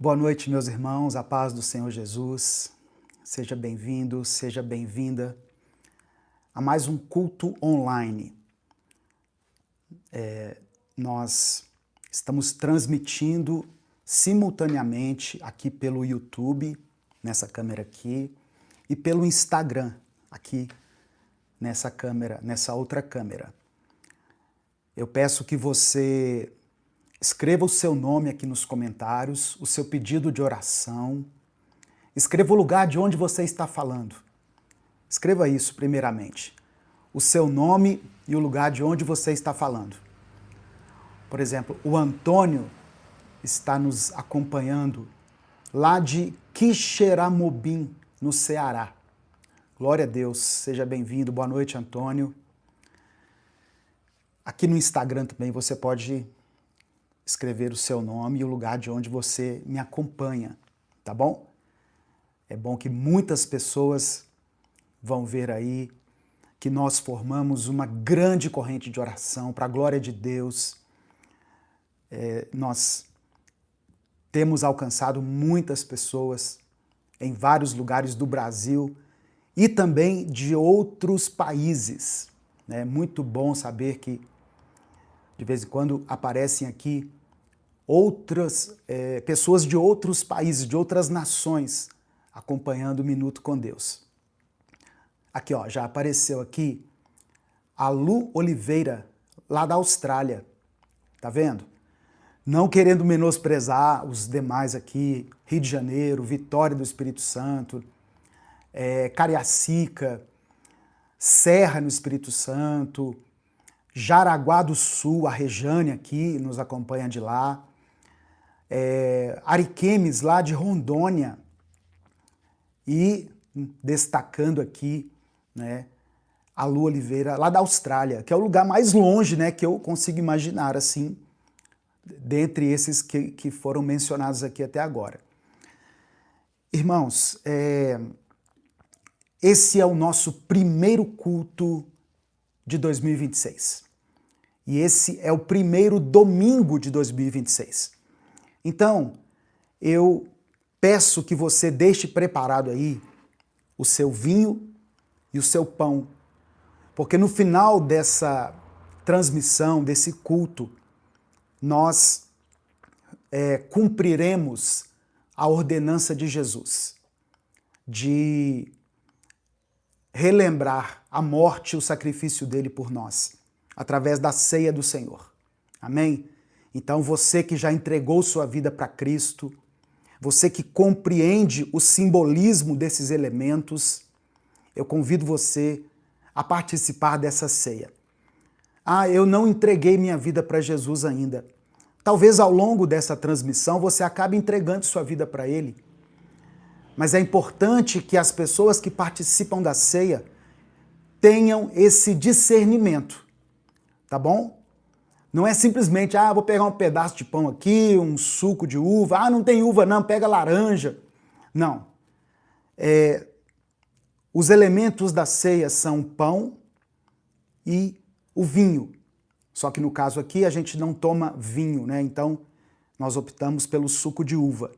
Boa noite, meus irmãos, a paz do Senhor Jesus. Seja bem-vindo, seja bem-vinda a mais um culto online. Nós estamos transmitindo simultaneamente aqui pelo YouTube, nessa câmera aqui, e pelo Instagram, aqui nessa câmera, nessa outra câmera. Eu peço que você escreva o seu nome aqui nos comentários, o seu pedido de oração. Escreva o lugar de onde você está falando. Escreva isso primeiramente. O seu nome e o lugar de onde você está falando. Por exemplo, o Antônio está nos acompanhando lá de Quixeramobim, no Ceará. Glória a Deus, seja bem-vindo. Boa noite, Antônio. Aqui no Instagram também você pode escrever o seu nome e o lugar de onde você me acompanha, tá bom? É bom que muitas pessoas vão ver aí que nós formamos uma grande corrente de oração para a glória de Deus. Nós temos alcançado muitas pessoas em vários lugares do Brasil e também de outros países. É muito bom saber que de vez em quando aparecem aqui outras pessoas de outros países, de outras nações, acompanhando o Minuto com Deus. Aqui, ó, já apareceu aqui a Lu Oliveira, lá da Austrália. Tá vendo? Não querendo menosprezar os demais aqui, Rio de Janeiro, Vitória do Espírito Santo, Cariacica, Serra no Espírito Santo, Jaraguá do Sul, a Rejane aqui nos acompanha de lá, Ariquemes, lá de Rondônia, e destacando aqui, né, a Lu Oliveira, lá da Austrália, que é o lugar mais longe, né, que eu consigo imaginar, assim, dentre esses que foram mencionados aqui até agora. Irmãos, esse é o nosso primeiro culto de 2026. E esse é o primeiro domingo de 2026. Então, eu peço que você deixe preparado aí o seu vinho e o seu pão, porque no final dessa transmissão, desse culto, nós cumpriremos a ordenança de Jesus, de relembrar a morte e o sacrifício dele por nós, através da ceia do Senhor. Amém? Então você que já entregou sua vida para Cristo, você que compreende o simbolismo desses elementos, eu convido você a participar dessa ceia. Ah, eu não entreguei minha vida para Jesus ainda. Talvez ao longo dessa transmissão você acabe entregando sua vida para Ele. Mas é importante que as pessoas que participam da ceia tenham esse discernimento, tá bom? Não é simplesmente, vou pegar um pedaço de pão aqui, um suco de uva, não tem uva não, pega laranja. Não. Os elementos da ceia são o pão e o vinho. Só que no caso aqui a gente não toma vinho, né? Então nós optamos pelo suco de uva.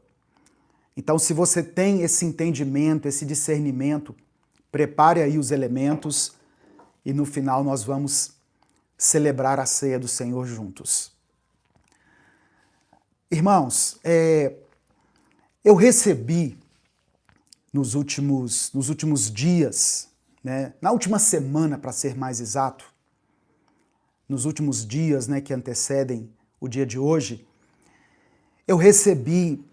Então se você tem esse entendimento, esse discernimento, prepare aí os elementos e no final nós vamos celebrar a ceia do Senhor juntos. Irmãos, eu recebi nos últimos dias, né, na última semana, para ser mais exato, nos últimos dias, né, que antecedem o dia de hoje, eu recebi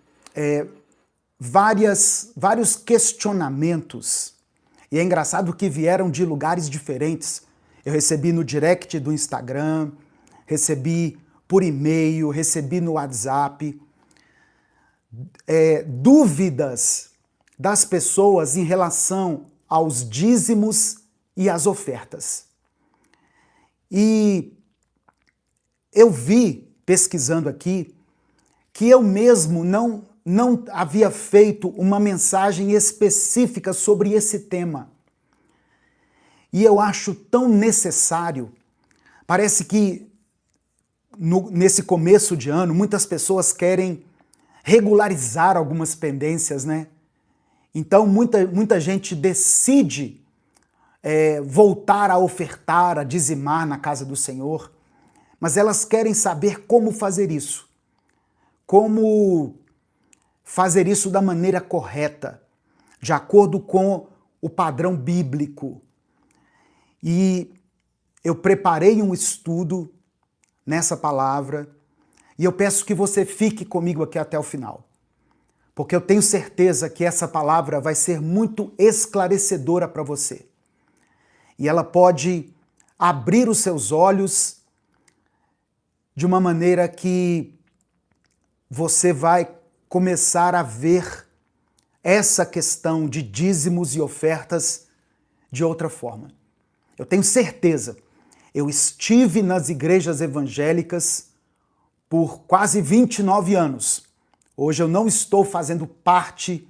vários questionamentos, e é engraçado que vieram de lugares diferentes. Eu recebi no direct do Instagram, recebi por e-mail, recebi no WhatsApp, dúvidas das pessoas em relação aos dízimos e às ofertas. E eu vi, pesquisando aqui, que eu mesmo não havia feito uma mensagem específica sobre esse tema. E eu acho tão necessário. Parece que nesse começo de ano, muitas pessoas querem regularizar algumas pendências, né? Então muita gente decide voltar a ofertar, a dizimar na casa do Senhor, mas elas querem saber como fazer isso. Como fazer isso da maneira correta, de acordo com o padrão bíblico. E eu preparei um estudo nessa palavra e eu peço que você fique comigo aqui até o final, porque eu tenho certeza que essa palavra vai ser muito esclarecedora para você. E ela pode abrir os seus olhos de uma maneira que você vai começar a ver essa questão de dízimos e ofertas de outra forma. Eu tenho certeza, eu estive nas igrejas evangélicas por quase 29 anos. Hoje eu não estou fazendo parte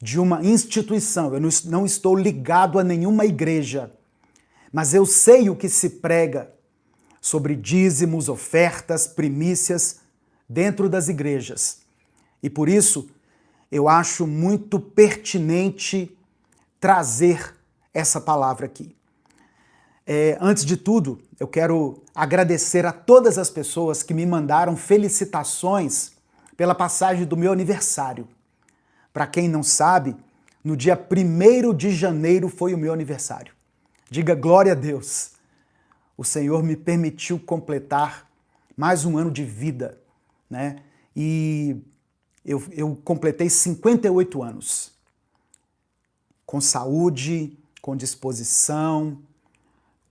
de uma instituição, eu não estou ligado a nenhuma igreja, mas eu sei o que se prega sobre dízimos, ofertas, primícias dentro das igrejas. E por isso, eu acho muito pertinente trazer essa palavra aqui. Antes de tudo, eu quero agradecer a todas as pessoas que me mandaram felicitações pela passagem do meu aniversário. Para quem não sabe, no dia 1º de janeiro foi o meu aniversário. Diga glória a Deus. O Senhor me permitiu completar mais um ano de vida, né? E eu completei 58 anos. Com saúde, com disposição,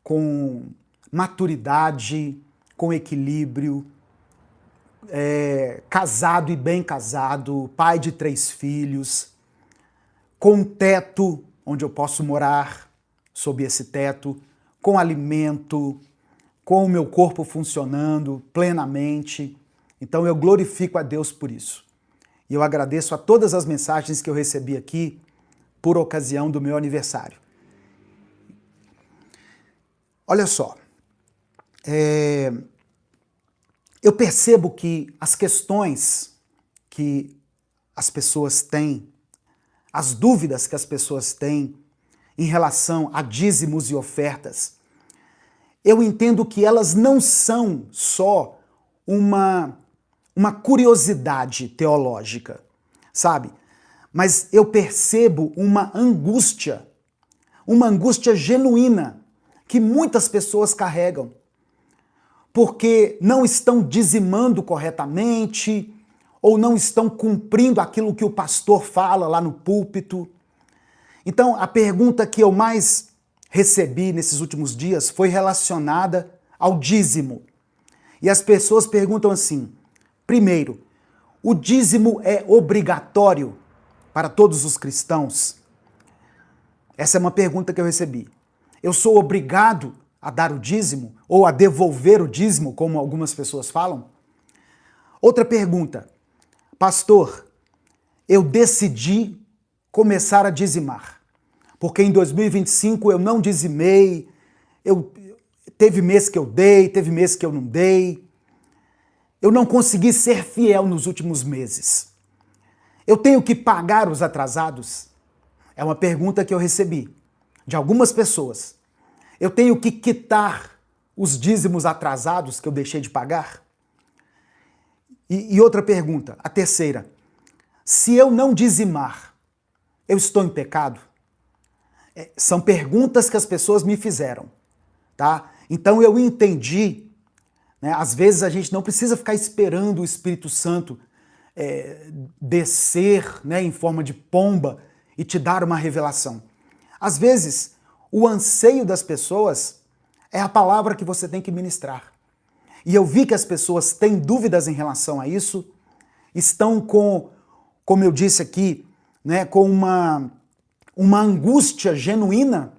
com maturidade, com equilíbrio, casado e bem casado, pai de 3 filhos, com um teto onde eu posso morar, sob esse teto, com alimento, com o meu corpo funcionando plenamente. Então eu glorifico a Deus por isso. E eu agradeço a todas as mensagens que eu recebi aqui por ocasião do meu aniversário. Olha só, eu percebo que as questões que as pessoas têm, as dúvidas que as pessoas têm em relação a dízimos e ofertas, eu entendo que elas não são só uma curiosidade teológica, sabe? Mas eu percebo uma angústia genuína que muitas pessoas carregam, porque não estão dizimando corretamente ou não estão cumprindo aquilo que o pastor fala lá no púlpito. Então, a pergunta que eu mais recebi nesses últimos dias foi relacionada ao dízimo. E as pessoas perguntam assim: primeiro, o dízimo é obrigatório para todos os cristãos? Essa é uma pergunta que eu recebi. Eu sou obrigado a dar o dízimo ou a devolver o dízimo, como algumas pessoas falam? Outra pergunta: pastor, eu decidi começar a dizimar, porque em 2025 eu não dizimei, teve mês que eu dei, teve mês que eu não dei, eu não consegui ser fiel nos últimos meses. Eu tenho que pagar os atrasados? É uma pergunta que eu recebi de algumas pessoas. Eu tenho que quitar os dízimos atrasados que eu deixei de pagar? E outra pergunta, a terceira: se eu não dizimar, eu estou em pecado? São perguntas que as pessoas me fizeram, tá? Então eu entendi, né? Às vezes a gente não precisa ficar esperando o Espírito Santo descer, né, em forma de pomba e te dar uma revelação. Às vezes, o anseio das pessoas é a palavra que você tem que ministrar. E eu vi que as pessoas têm dúvidas em relação a isso, estão como eu disse aqui, né, com uma angústia genuína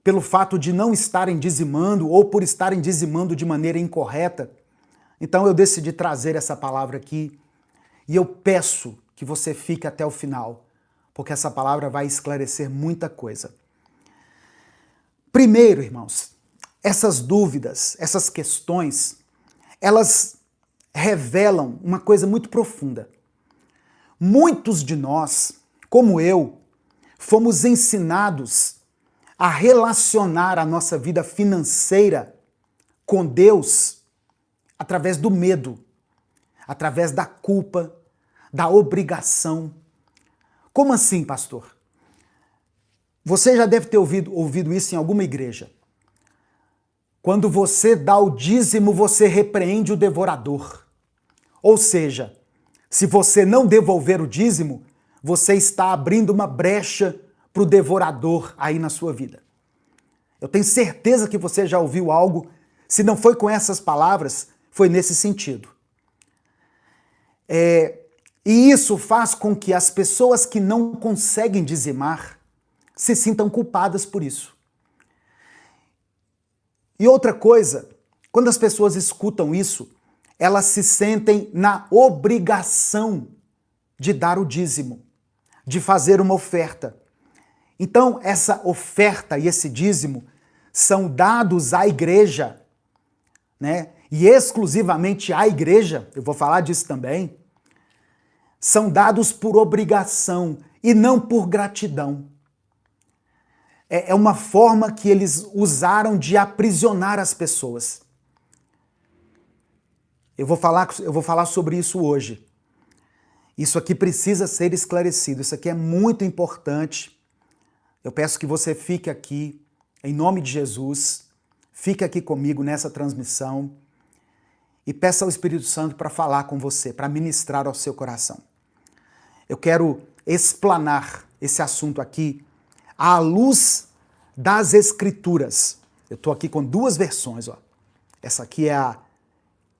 pelo fato de não estarem dizimando ou por estarem dizimando de maneira incorreta. Então eu decidi trazer essa palavra aqui e eu peço que você fique até o final, porque essa palavra vai esclarecer muita coisa. Primeiro, irmãos, essas dúvidas, essas questões, elas revelam uma coisa muito profunda. Muitos de nós, como eu, fomos ensinados a relacionar a nossa vida financeira com Deus através do medo, através da culpa, da obrigação. Como assim, pastor? Você já deve ter ouvido isso em alguma igreja. Quando você dá o dízimo, você repreende o devorador. Ou seja, se você não devolver o dízimo, você está abrindo uma brecha para o devorador aí na sua vida. Eu tenho certeza que você já ouviu algo, se não foi com essas palavras, foi nesse sentido. E isso faz com que as pessoas que não conseguem dizimar se sintam culpadas por isso. E outra coisa, quando as pessoas escutam isso, elas se sentem na obrigação de dar o dízimo, de fazer uma oferta. Então, essa oferta e esse dízimo são dados à igreja, né? E exclusivamente à igreja, eu vou falar disso também, são dados por obrigação e não por gratidão. É uma forma que eles usaram de aprisionar as pessoas. Eu vou falar sobre isso hoje. Isso aqui precisa ser esclarecido, isso aqui é muito importante. Eu peço que você fique aqui, em nome de Jesus, fique aqui comigo nessa transmissão e peça ao Espírito Santo para falar com você, para ministrar ao seu coração. Eu quero explanar esse assunto aqui à luz das Escrituras. Eu estou aqui com duas versões. Ó. Essa aqui é a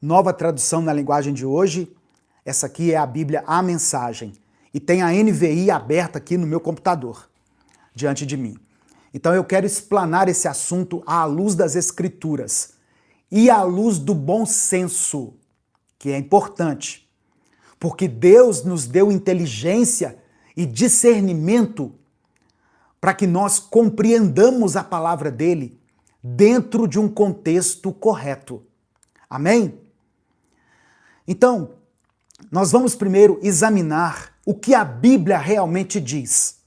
Nova Tradução na Linguagem de Hoje. Essa aqui é a Bíblia A Mensagem. E tem a NVI aberta aqui no meu computador, diante de mim. Então eu quero explanar esse assunto à luz das Escrituras e à luz do bom senso, que é importante. Porque Deus nos deu inteligência e discernimento para que nós compreendamos a palavra dele dentro de um contexto correto. Amém? Então, nós vamos primeiro examinar o que a Bíblia realmente diz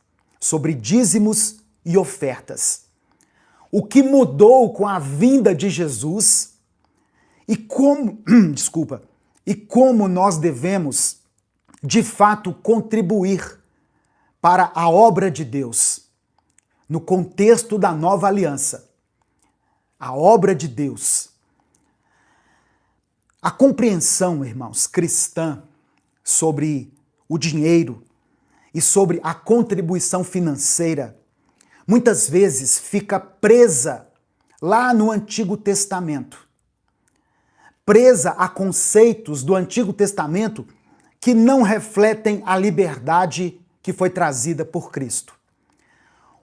sobre dízimos e ofertas. O que mudou com a vinda de Jesus e como, e como nós devemos, de fato, contribuir para a obra de Deus, no contexto da nova aliança. A obra de Deus. A compreensão, irmãos, cristã sobre o dinheiro e sobre a contribuição financeira, muitas vezes fica presa lá no Antigo Testamento. Presa a conceitos do Antigo Testamento que não refletem a liberdade que foi trazida por Cristo.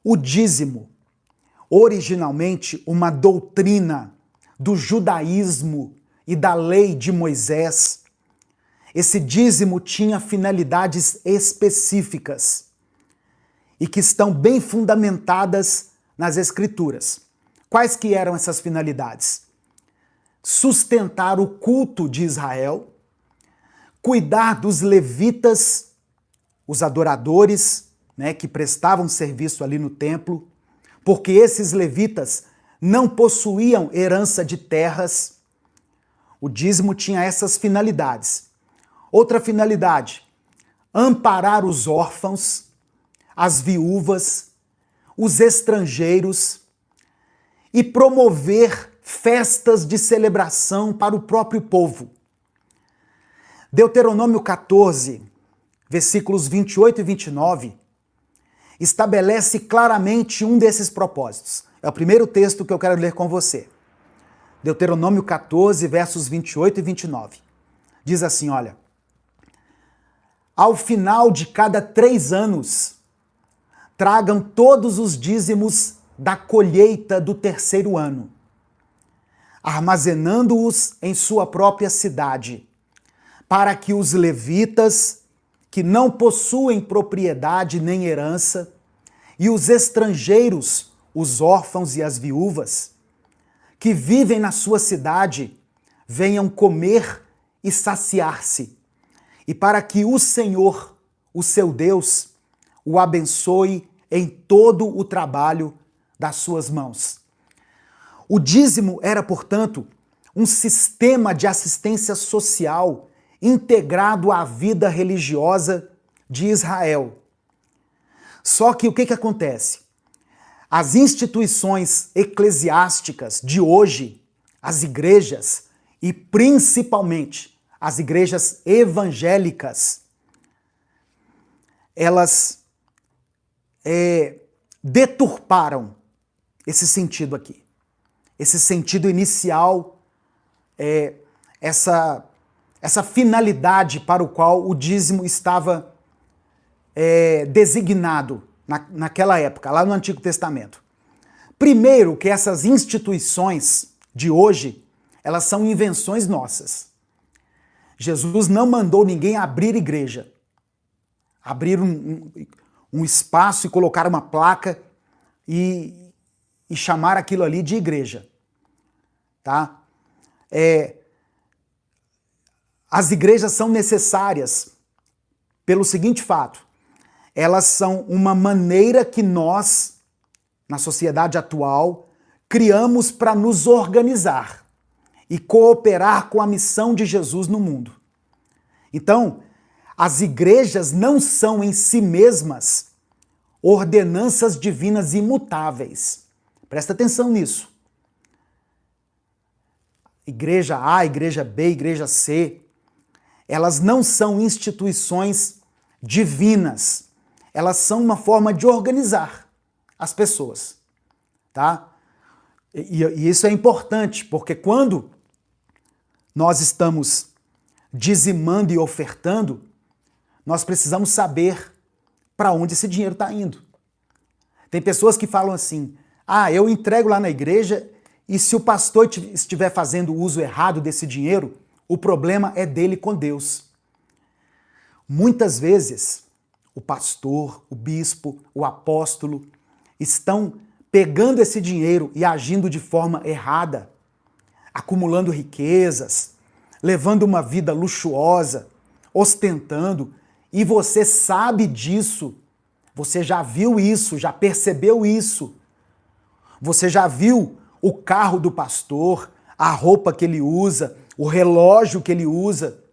O dízimo, originalmente uma doutrina do judaísmo e da lei de Moisés, esse dízimo tinha finalidades específicas e que estão bem fundamentadas nas Escrituras. Quais que eram essas finalidades? Sustentar o culto de Israel, cuidar dos levitas, os adoradores, né, que prestavam serviço ali no templo, porque esses levitas não possuíam herança de terras. O dízimo tinha essas finalidades. Outra finalidade, amparar os órfãos, as viúvas, os estrangeiros e promover festas de celebração para o próprio povo. Deuteronômio 14, versículos 28 e 29, estabelece claramente um desses propósitos. É o primeiro texto que eu quero ler com você. Deuteronômio 14, versos 28 e 29. Diz assim, olha: ao final de cada 3 anos, tragam todos os dízimos da colheita do 3º ano, armazenando-os em sua própria cidade, para que os levitas, que não possuem propriedade nem herança, e os estrangeiros, os órfãos e as viúvas, que vivem na sua cidade, venham comer e saciar-se, e para que o Senhor, o seu Deus o abençoe em todo o trabalho das suas mãos. O dízimo era, portanto, um sistema de assistência social integrado à vida religiosa de Israel. Só que o que acontece? As instituições eclesiásticas de hoje, as igrejas, e principalmente as igrejas evangélicas, elas deturparam esse sentido aqui. Esse sentido inicial, essa finalidade para o qual o dízimo estava designado naquela época, lá no Antigo Testamento. Primeiro, que essas instituições de hoje, elas são invenções nossas. Jesus não mandou ninguém abrir igreja, abrir um espaço e colocar uma placa e chamar aquilo ali de igreja. Tá? As igrejas são necessárias pelo seguinte fato: elas são uma maneira que nós, na sociedade atual, criamos para nos organizar e cooperar com a missão de Jesus no mundo. Então, as igrejas não são em si mesmas ordenanças divinas imutáveis. Presta atenção nisso. Igreja A, igreja B, igreja C, elas não são instituições divinas. Elas são uma forma de organizar as pessoas, tá? E isso é importante, porque quando nós estamos dizimando e ofertando, nós precisamos saber para onde esse dinheiro está indo. Tem pessoas que falam assim: eu entrego lá na igreja e se o pastor estiver fazendo uso errado desse dinheiro, o problema é dele com Deus. Muitas vezes, o pastor, o bispo, o apóstolo estão pegando esse dinheiro e agindo de forma errada, acumulando riquezas, levando uma vida luxuosa, ostentando, e você sabe disso, você já viu isso, já percebeu isso, você já viu o carro do pastor, a roupa que ele usa, o relógio que ele usa,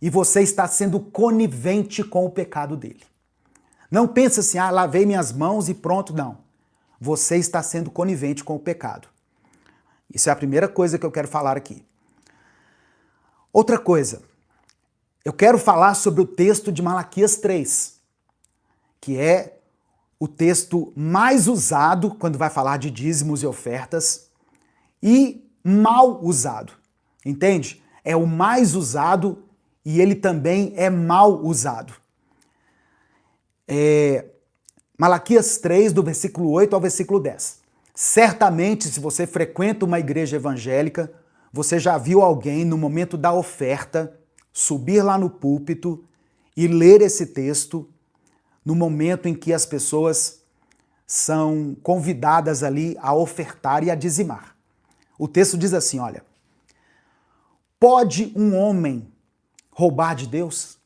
e você está sendo conivente com o pecado dele. Não pense assim: lavei minhas mãos e pronto, não. Você está sendo conivente com o pecado. Isso é a primeira coisa que eu quero falar aqui. Outra coisa, eu quero falar sobre o texto de Malaquias 3, que é o texto mais usado quando vai falar de dízimos e ofertas, e mal usado, entende? É o mais usado e ele também é mal usado. Malaquias 3, do versículo 8 ao versículo 10. Certamente, se você frequenta uma igreja evangélica, você já viu alguém, no momento da oferta, subir lá no púlpito e ler esse texto no momento em que as pessoas são convidadas ali a ofertar e a dizimar. O texto diz assim, olha: pode um homem roubar de Deus?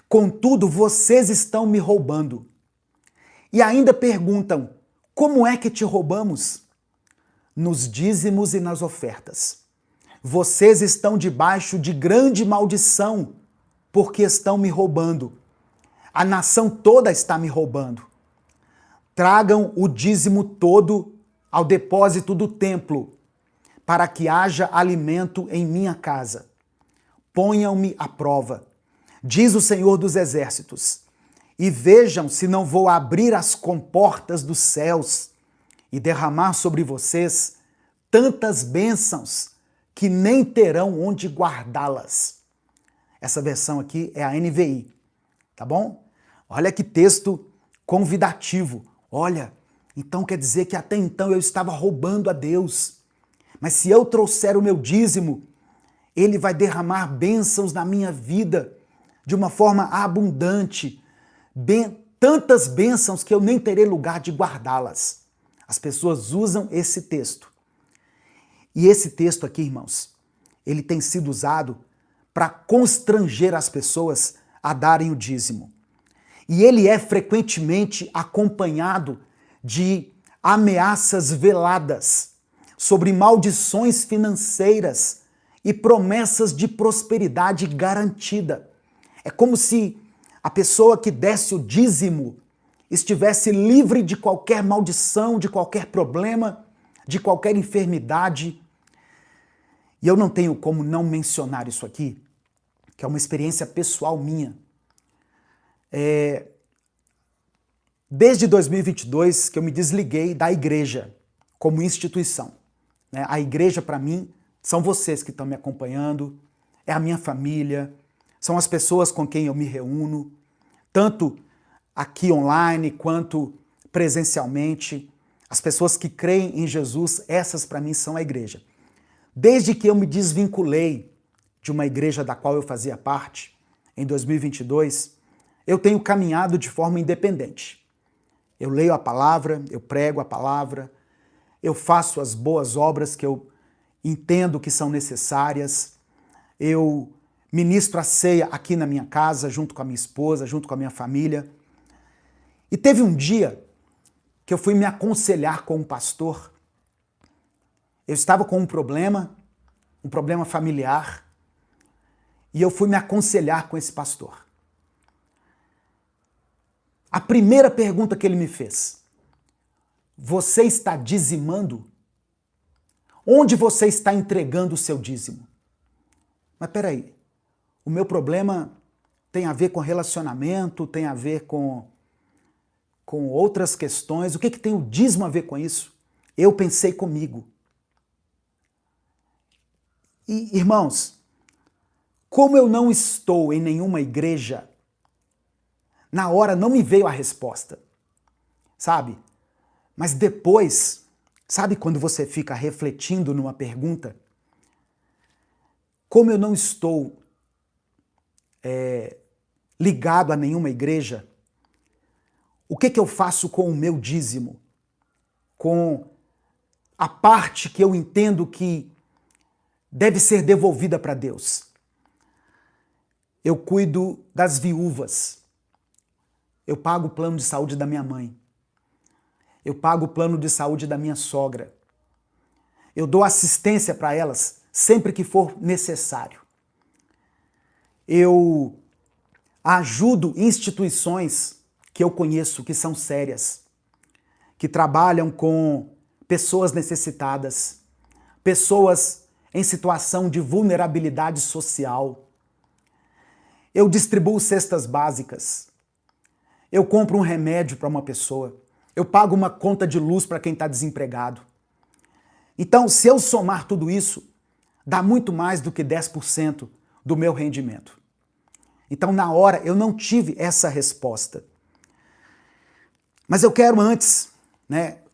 Contudo, vocês estão me roubando. E ainda perguntam: como é que te roubamos? Nos dízimos e nas ofertas. Vocês estão debaixo de grande maldição, porque estão me roubando. A nação toda está me roubando. Tragam o dízimo todo ao depósito do templo, para que haja alimento em minha casa. Ponham-me à prova, diz o Senhor dos Exércitos, e vejam se não vou abrir as comportas dos céus e derramar sobre vocês tantas bênçãos que nem terão onde guardá-las. Essa versão aqui é a NVI, tá bom? Olha que texto convidativo. Olha, então quer dizer que até então eu estava roubando a Deus. Mas se eu trouxer o meu dízimo, ele vai derramar bênçãos na minha vida de uma forma abundante. Tantas bênçãos que eu nem terei lugar de guardá-las. As pessoas usam esse texto. E esse texto aqui, irmãos, ele tem sido usado para constranger as pessoas a darem o dízimo. E ele é frequentemente acompanhado de ameaças veladas sobre maldições financeiras e promessas de prosperidade garantida. É como se a pessoa que desse o dízimo estivesse livre de qualquer maldição, de qualquer problema, de qualquer enfermidade. E eu não tenho como não mencionar isso aqui, que é uma experiência pessoal minha. Desde 2022 que eu me desliguei da igreja como instituição. A igreja, para mim, são vocês que estão me acompanhando, é a minha família, são as pessoas com quem eu me reúno, tanto aqui online quanto presencialmente. As pessoas que creem em Jesus, essas para mim são a igreja. Desde que eu me desvinculei de uma igreja da qual eu fazia parte, em 2022, eu tenho caminhado de forma independente. Eu leio a palavra, eu prego a palavra, eu faço as boas obras que eu entendo que são necessárias, eu ministro a ceia aqui na minha casa, junto com a minha esposa, junto com a minha família. E teve um dia que eu fui me aconselhar com um pastor. Eu estava com um problema familiar, e eu fui me aconselhar com esse pastor. A primeira pergunta que ele me fez: você está dizimando? Onde você está entregando o seu dízimo? Mas peraí, o meu problema tem a ver com relacionamento, tem a ver com outras questões. O que tem o dízimo a ver com isso? Eu pensei comigo. E, irmãos, como eu não estou em nenhuma igreja, na hora não me veio a resposta, sabe? Mas depois, sabe quando você fica refletindo numa pergunta? Como eu não estou ligado a nenhuma igreja, o que eu faço com o meu dízimo? Com a parte que eu entendo que deve ser devolvida para Deus? Eu cuido das viúvas. Eu pago o plano de saúde da minha mãe. Eu pago o plano de saúde da minha sogra. Eu dou assistência para elas sempre que for necessário. Eu ajudo instituições que eu conheço, que são sérias, que trabalham com pessoas necessitadas, pessoas em situação de vulnerabilidade social. Eu distribuo cestas básicas. Eu compro um remédio para uma pessoa. Eu pago uma conta de luz para quem está desempregado. Então, se eu somar tudo isso, dá muito mais do que 10% do meu rendimento. Então, na hora, eu não tive essa resposta. Mas eu quero antes,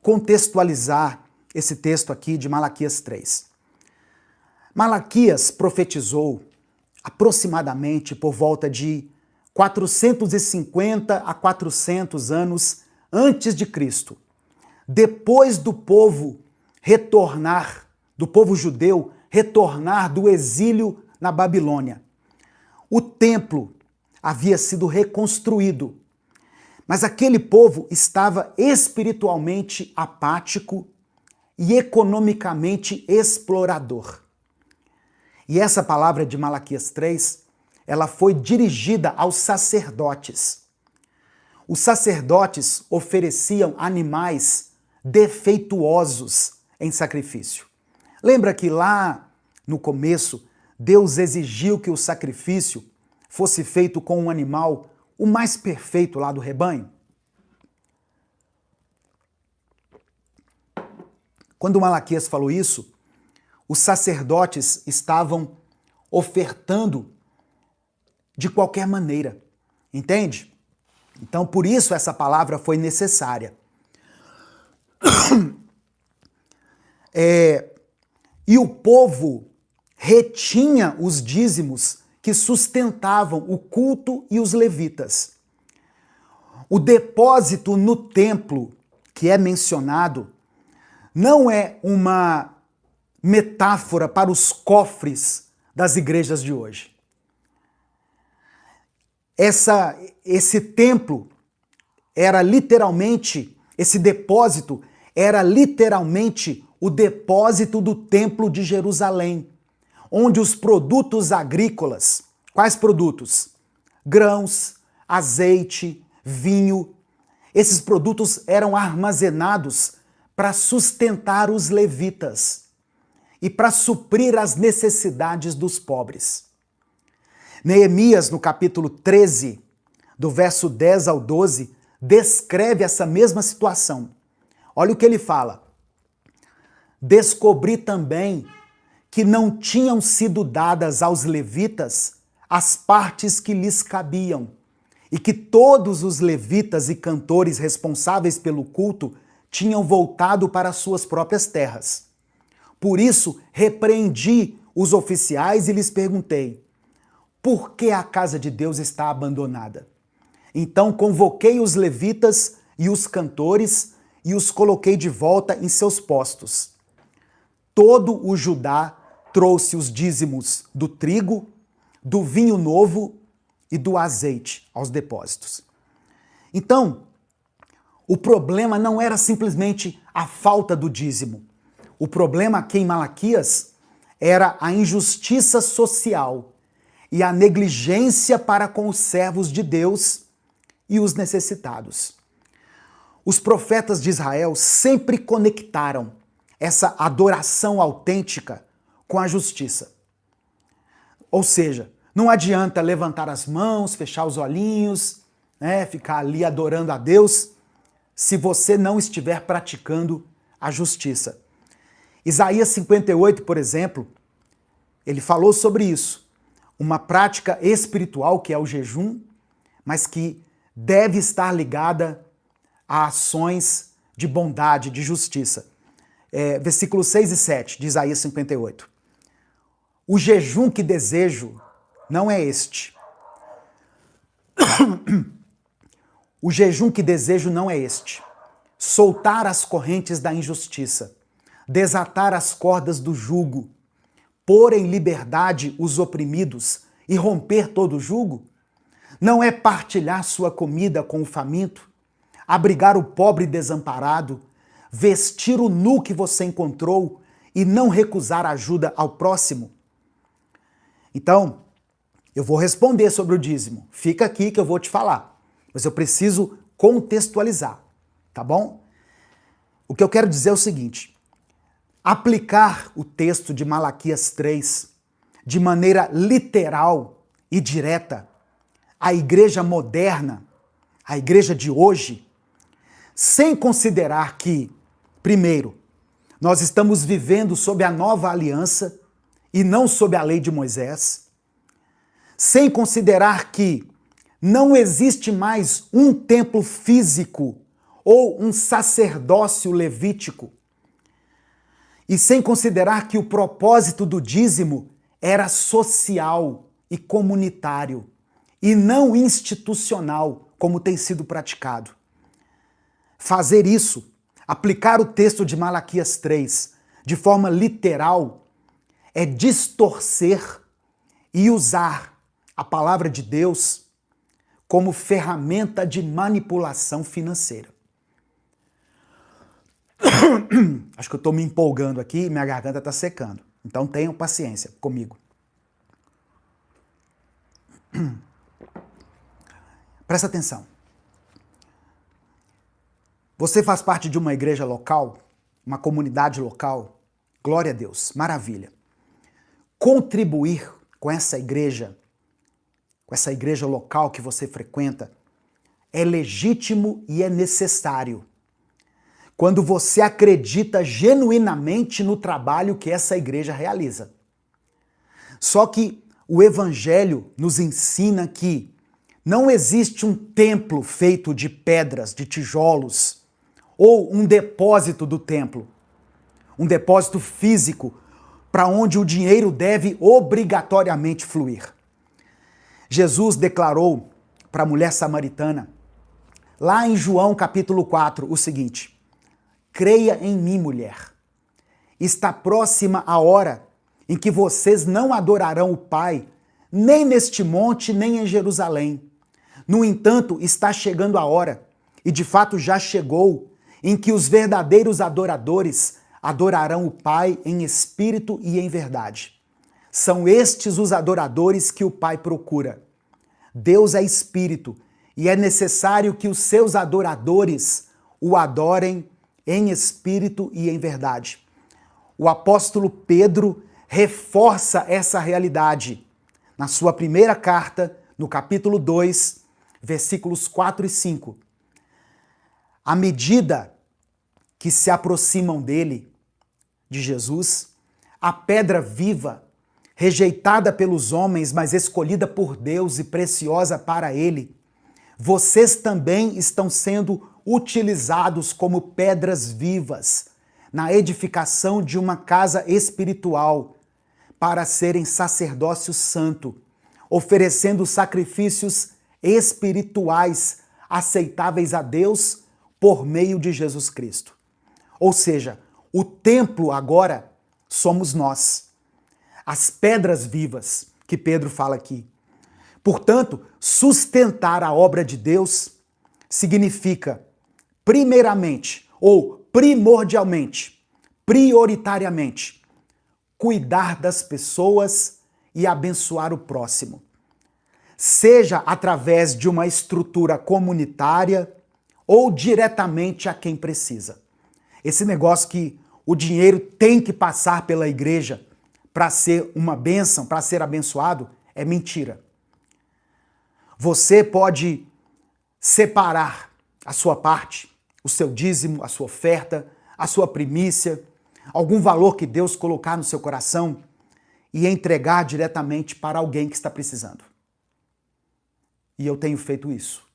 contextualizar esse texto aqui de Malaquias 3. Malaquias profetizou aproximadamente por volta de 450 a 400 anos antes de Cristo, depois do povo retornar, do povo judeu retornar do exílio na Babilônia. O templo havia sido reconstruído, mas aquele povo estava espiritualmente apático e economicamente explorador. E essa palavra de Malaquias 3, ela foi dirigida aos sacerdotes. Os sacerdotes ofereciam animais defeituosos em sacrifício. Lembra que lá no começo, Deus exigiu que o sacrifício fosse feito com um animal o mais perfeito lá do rebanho? Quando Malaquias falou isso, os sacerdotes estavam ofertando de qualquer maneira, entende? Então, por isso essa palavra foi necessária. E o povo retinha os dízimos que sustentavam o culto e os levitas. O depósito no templo que é mencionado não é uma metáfora para os cofres das igrejas de hoje. esse templo era literalmente, esse depósito era literalmente o depósito do templo de Jerusalém, onde os produtos agrícolas, quais produtos? Grãos, azeite, vinho, esses produtos eram armazenados para sustentar os levitas e para suprir as necessidades dos pobres. Neemias, no capítulo 13, do verso 10 ao 12, descreve essa mesma situação. Olha o que ele fala. Descobri também que não tinham sido dadas aos levitas as partes que lhes cabiam, e que todos os levitas e cantores responsáveis pelo culto tinham voltado para suas próprias terras. Por isso, repreendi os oficiais e lhes perguntei: por que a casa de Deus está abandonada? Então convoquei os levitas e os cantores e os coloquei de volta em seus postos. Todo o Judá trouxe os dízimos do trigo, do vinho novo e do azeite aos depósitos. Então, o problema não era simplesmente a falta do dízimo. O problema aqui em Malaquias era a injustiça social e a negligência para com os servos de Deus e os necessitados. Os profetas de Israel sempre conectaram essa adoração autêntica com a justiça. Ou seja, não adianta levantar as mãos, fechar os olhinhos, ficar ali adorando a Deus, se você não estiver praticando a justiça. Isaías 58, por exemplo, ele falou sobre isso. Uma prática espiritual que é o jejum, mas que deve estar ligada a ações de bondade, de justiça. Versículos 6 e 7 de Isaías 58. O jejum que desejo não é este. O jejum que desejo não é este. Soltar as correntes da injustiça, desatar as cordas do jugo, pôr em liberdade os oprimidos e romper todo o jugo? Não é partilhar sua comida com o faminto, abrigar o pobre desamparado, vestir o nu que você encontrou e não recusar ajuda ao próximo? Então, eu vou responder sobre o dízimo. Fica aqui que eu vou te falar. Mas eu preciso contextualizar, tá bom? O que eu quero dizer é o seguinte: aplicar o texto de Malaquias 3 de maneira literal e direta à igreja moderna, à igreja de hoje, sem considerar que, primeiro, nós estamos vivendo sob a nova aliança e não sob a lei de Moisés, sem considerar que não existe mais um templo físico ou um sacerdócio levítico, e sem considerar que o propósito do dízimo era social e comunitário, e não institucional, como tem sido praticado. Fazer isso, aplicar o texto de Malaquias 3 de forma literal, é distorcer e usar a palavra de Deus como ferramenta de manipulação financeira. Acho que eu estou me empolgando aqui e minha garganta está secando. Então tenham paciência comigo. Presta atenção. Você faz parte de uma igreja local, uma comunidade local? Glória a Deus, maravilha. Contribuir com essa igreja local que você frequenta, é legítimo e é necessário. Quando você acredita genuinamente no trabalho que essa igreja realiza. Só que o Evangelho nos ensina que não existe um templo feito de pedras, de tijolos, ou um depósito do templo, um depósito físico para onde o dinheiro deve obrigatoriamente fluir. Jesus declarou para a mulher samaritana, lá em João capítulo 4, o seguinte: creia em mim, mulher. Está próxima a hora em que vocês não adorarão o Pai, nem neste monte, nem em Jerusalém. No entanto, está chegando a hora, e de fato já chegou, em que os verdadeiros adoradores adorarão o Pai em espírito e em verdade. São estes os adoradores que o Pai procura. Deus é espírito, e é necessário que os seus adoradores o adorem em espírito e em verdade. O apóstolo Pedro reforça essa realidade na sua primeira carta, no capítulo 2, versículos 4 e 5. À medida que se aproximam dele, de Jesus, a pedra viva, rejeitada pelos homens, mas escolhida por Deus e preciosa para ele, vocês também estão sendo utilizados como pedras vivas na edificação de uma casa espiritual para serem sacerdócio santo, oferecendo sacrifícios espirituais aceitáveis a Deus por meio de Jesus Cristo. Ou seja, o templo agora somos nós, as pedras vivas que Pedro fala aqui. Portanto, sustentar a obra de Deus significa, primeiramente, ou primordialmente, prioritariamente, cuidar das pessoas e abençoar o próximo. Seja através de uma estrutura comunitária ou diretamente a quem precisa. Esse negócio que o dinheiro tem que passar pela igreja para ser uma bênção, para ser abençoado, é mentira. Você pode separar a sua parte, o seu dízimo, a sua oferta, a sua primícia, algum valor que Deus colocar no seu coração e entregar diretamente para alguém que está precisando. E eu tenho feito isso.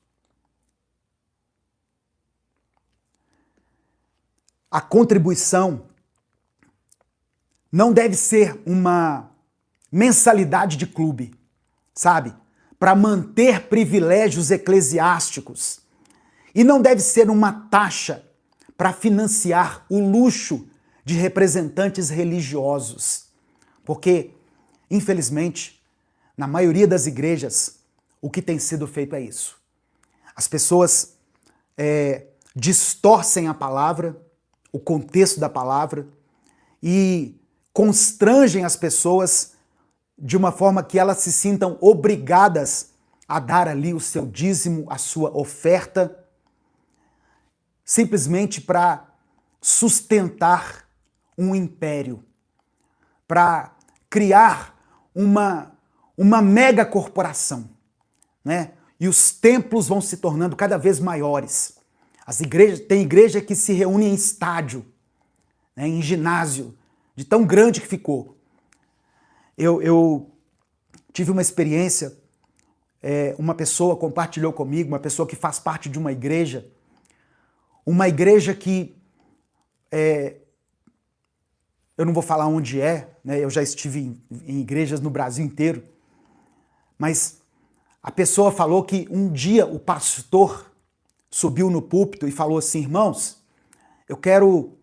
A contribuição não deve ser uma mensalidade de clube, sabe? Para manter privilégios eclesiásticos. E não deve ser uma taxa para financiar o luxo de representantes religiosos. Porque, infelizmente, na maioria das igrejas, o que tem sido feito é isso. As pessoas distorcem a palavra, o contexto da palavra, e constrangem as pessoas de uma forma que elas se sintam obrigadas a dar ali o seu dízimo, a sua oferta, simplesmente para sustentar um império, para criar uma mega corporação, né? E os templos vão se tornando cada vez maiores. Tem igreja que se reúne em estádio, né, em ginásio, de tão grande que ficou. Eu tive uma experiência, uma pessoa compartilhou comigo, uma pessoa que faz parte de uma igreja que, eu não vou falar onde né, eu já estive em igrejas no Brasil inteiro, mas a pessoa falou que um dia o pastor subiu no púlpito e falou assim: irmãos, eu quero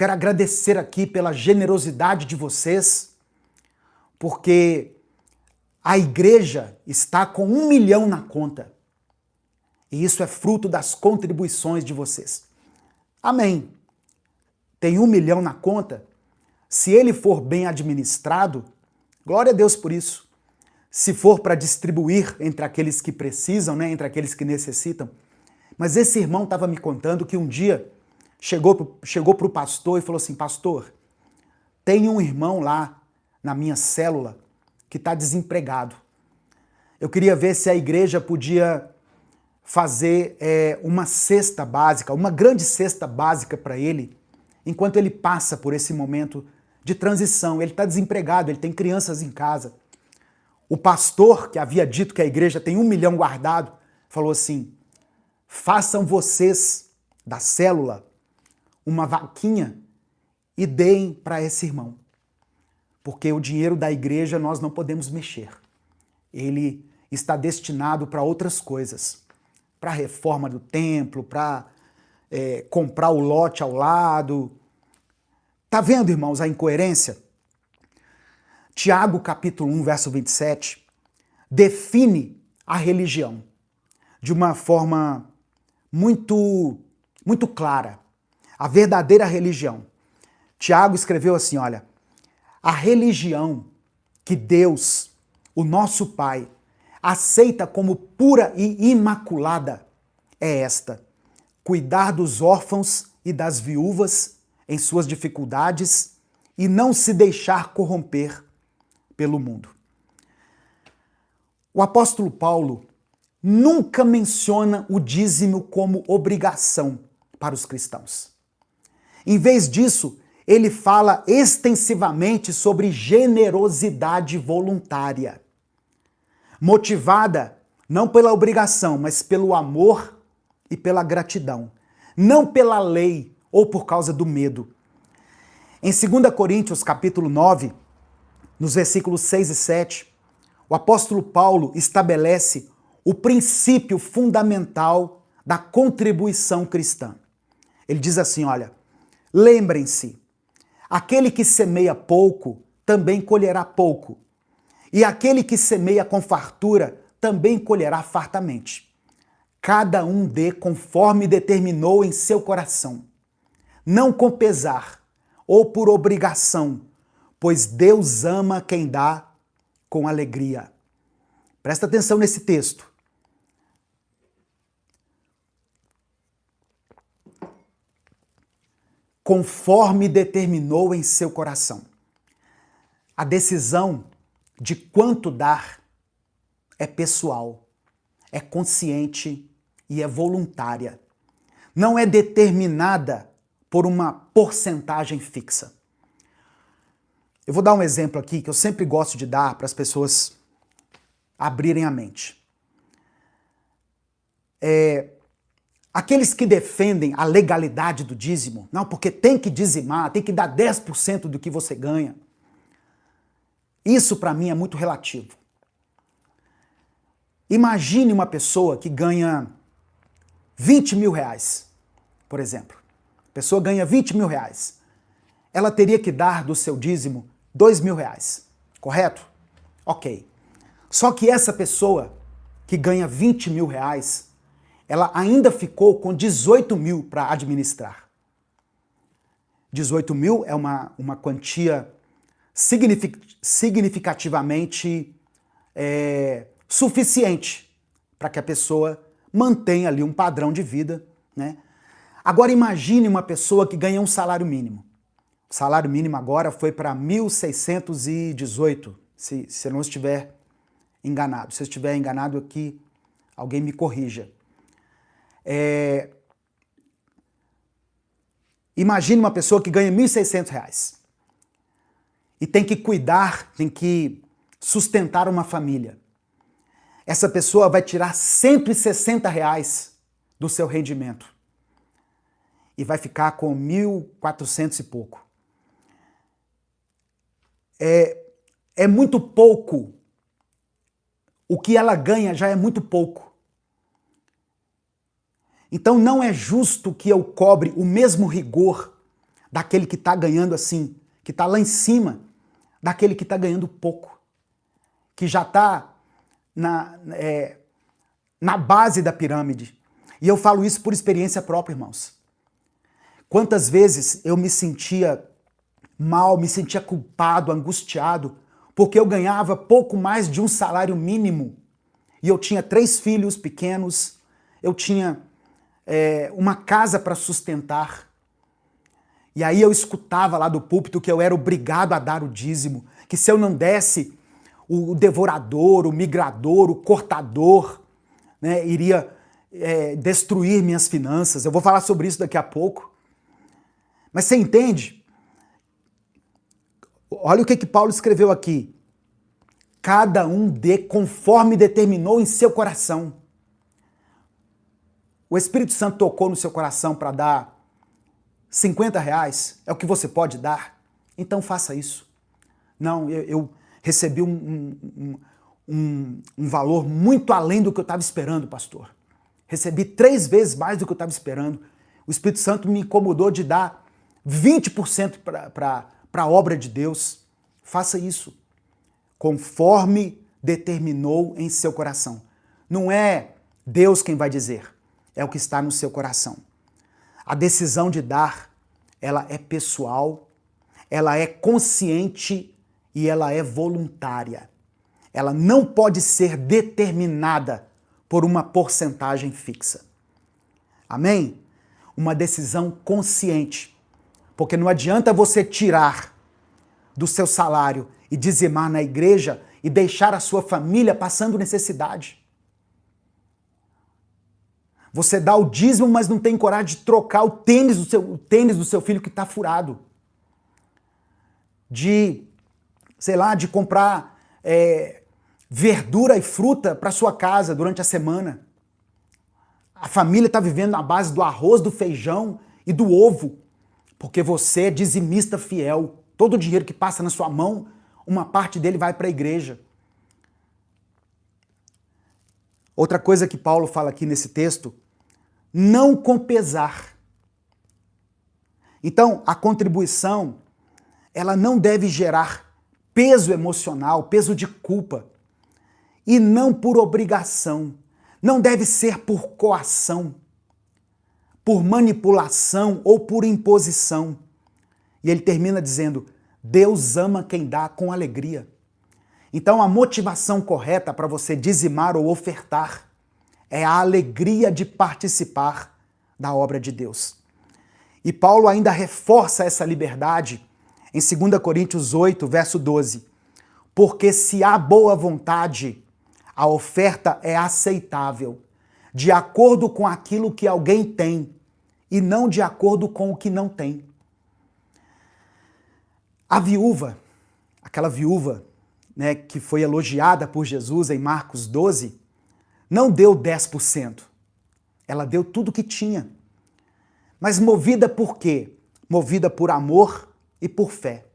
agradecer aqui pela generosidade de vocês, porque a igreja está com 1 milhão na conta. E isso é fruto das contribuições de vocês. Amém. Tem 1 milhão na conta? Se ele for bem administrado, glória a Deus por isso. Se for para distribuir entre aqueles que precisam, né, entre aqueles que necessitam. Mas esse irmão estava me contando que um dia chegou para o pastor e falou assim: pastor, tem um irmão lá na minha célula que está desempregado. Eu queria ver se a igreja podia fazer uma cesta básica, uma grande cesta básica para ele, enquanto ele passa por esse momento de transição. Ele está desempregado, ele tem crianças em casa. O pastor, que havia dito que a igreja tem 1 milhão guardado, falou assim: façam vocês da célula uma vaquinha e deem para esse irmão. Porque o dinheiro da igreja nós não podemos mexer. Ele está destinado para outras coisas. Para a reforma do templo, para comprar o lote ao lado. Tá vendo, irmãos, a incoerência? Tiago, capítulo 1, verso 27, define a religião. de uma forma muito clara a verdadeira religião. Tiago escreveu assim, olha, a religião que Deus, o nosso Pai, aceita como pura e imaculada é esta: cuidar dos órfãos e das viúvas em suas dificuldades e não se deixar corromper pelo mundo. O apóstolo Paulo nunca menciona o dízimo como obrigação para os cristãos. Em vez disso, ele fala extensivamente sobre generosidade voluntária, motivada não pela obrigação, mas pelo amor e pela gratidão, não pela lei ou por causa do medo. Em 2 Coríntios, capítulo 9, nos versículos 6 e 7, o apóstolo Paulo estabelece o princípio fundamental da contribuição cristã. Ele diz assim, olha, lembrem-se, aquele que semeia pouco também colherá pouco, e aquele que semeia com fartura também colherá fartamente. Cada um dê conforme determinou em seu coração, não com pesar ou por obrigação, pois Deus ama quem dá com alegria. Presta atenção nesse texto. Conforme determinou em seu coração. A decisão de quanto dar é pessoal, é consciente e é voluntária. Não é determinada por uma porcentagem fixa. Eu vou dar um exemplo aqui que eu sempre gosto de dar para as pessoas abrirem a mente. Aqueles que defendem a legalidade do dízimo, não, porque tem que dizimar, tem que dar 10% do que você ganha. Isso para mim é muito relativo. Imagine uma pessoa que ganha 20 mil reais, por exemplo. A pessoa ganha 20 mil reais. Ela teria que dar do seu dízimo 2 mil reais, correto? Ok. Só que essa pessoa que ganha 20 mil reais, ela ainda ficou com 18 mil para administrar. 18 mil é uma quantia significativamente suficiente para que a pessoa mantenha ali um padrão de vida, né? Agora imagine uma pessoa que ganha um salário mínimo. O salário mínimo agora foi para 1.618, se eu não estiver enganado. Se eu estiver enganado aqui, alguém me corrija. Imagine uma pessoa que ganha 1.600 reais e tem que cuidar, tem que sustentar uma família. Essa pessoa vai tirar 160 reais do seu rendimento e vai ficar com 1.400 e pouco. É muito pouco. O que ela ganha já é muito pouco. Então não é justo que eu cobre o mesmo rigor daquele que está ganhando assim, que está lá em cima, daquele que está ganhando pouco, que já está na base da pirâmide. E eu falo isso por experiência própria, irmãos. Quantas vezes eu me sentia mal, me sentia culpado, angustiado, porque eu ganhava pouco mais de um salário mínimo. E eu tinha 3 filhos pequenos, eu tinha uma casa para sustentar. E aí eu escutava lá do púlpito que eu era obrigado a dar o dízimo, que se eu não desse, o devorador, o migrador, o cortador, né, iria destruir minhas finanças. Eu vou falar sobre isso daqui a pouco. Mas você entende? Olha o que Paulo escreveu aqui. Cada um dê conforme determinou em seu coração. O Espírito Santo tocou no seu coração para dar 50 reais, é o que você pode dar? Então faça isso. Não, eu recebi um valor muito além do que eu estava esperando, pastor. Recebi 3 vezes mais do que eu estava esperando. O Espírito Santo me incomodou de dar 20% para a obra de Deus. Faça isso, conforme determinou em seu coração. Não é Deus quem vai dizer. É o que está no seu coração. A decisão de dar, ela é pessoal, ela é consciente e ela é voluntária. Ela não pode ser determinada por uma porcentagem fixa. Amém? Uma decisão consciente. Porque não adianta você tirar do seu salário e dizimar na igreja e deixar a sua família passando necessidade. Você dá o dízimo, mas não tem coragem de trocar o tênis do seu filho que está furado. De comprar verdura e fruta para sua casa durante a semana. A família está vivendo na base do arroz, do feijão e do ovo, porque você é dizimista fiel. Todo o dinheiro que passa na sua mão, uma parte dele vai para a igreja. Outra coisa que Paulo fala aqui nesse texto, não com pesar. Então, a contribuição, ela não deve gerar peso emocional, peso de culpa, e não por obrigação. Não deve ser por coação, por manipulação ou por imposição. E ele termina dizendo, Deus ama quem dá com alegria. Então a motivação correta para você dizimar ou ofertar é a alegria de participar da obra de Deus. E Paulo ainda reforça essa liberdade em 2 Coríntios 8, verso 12. Porque se há boa vontade, a oferta é aceitável, de acordo com aquilo que alguém tem, e não de acordo com o que não tem. A viúva, aquela viúva, que foi elogiada por Jesus em Marcos 12, não deu 10%. Ela deu tudo que tinha. Mas movida por quê? Movida por amor e por fé.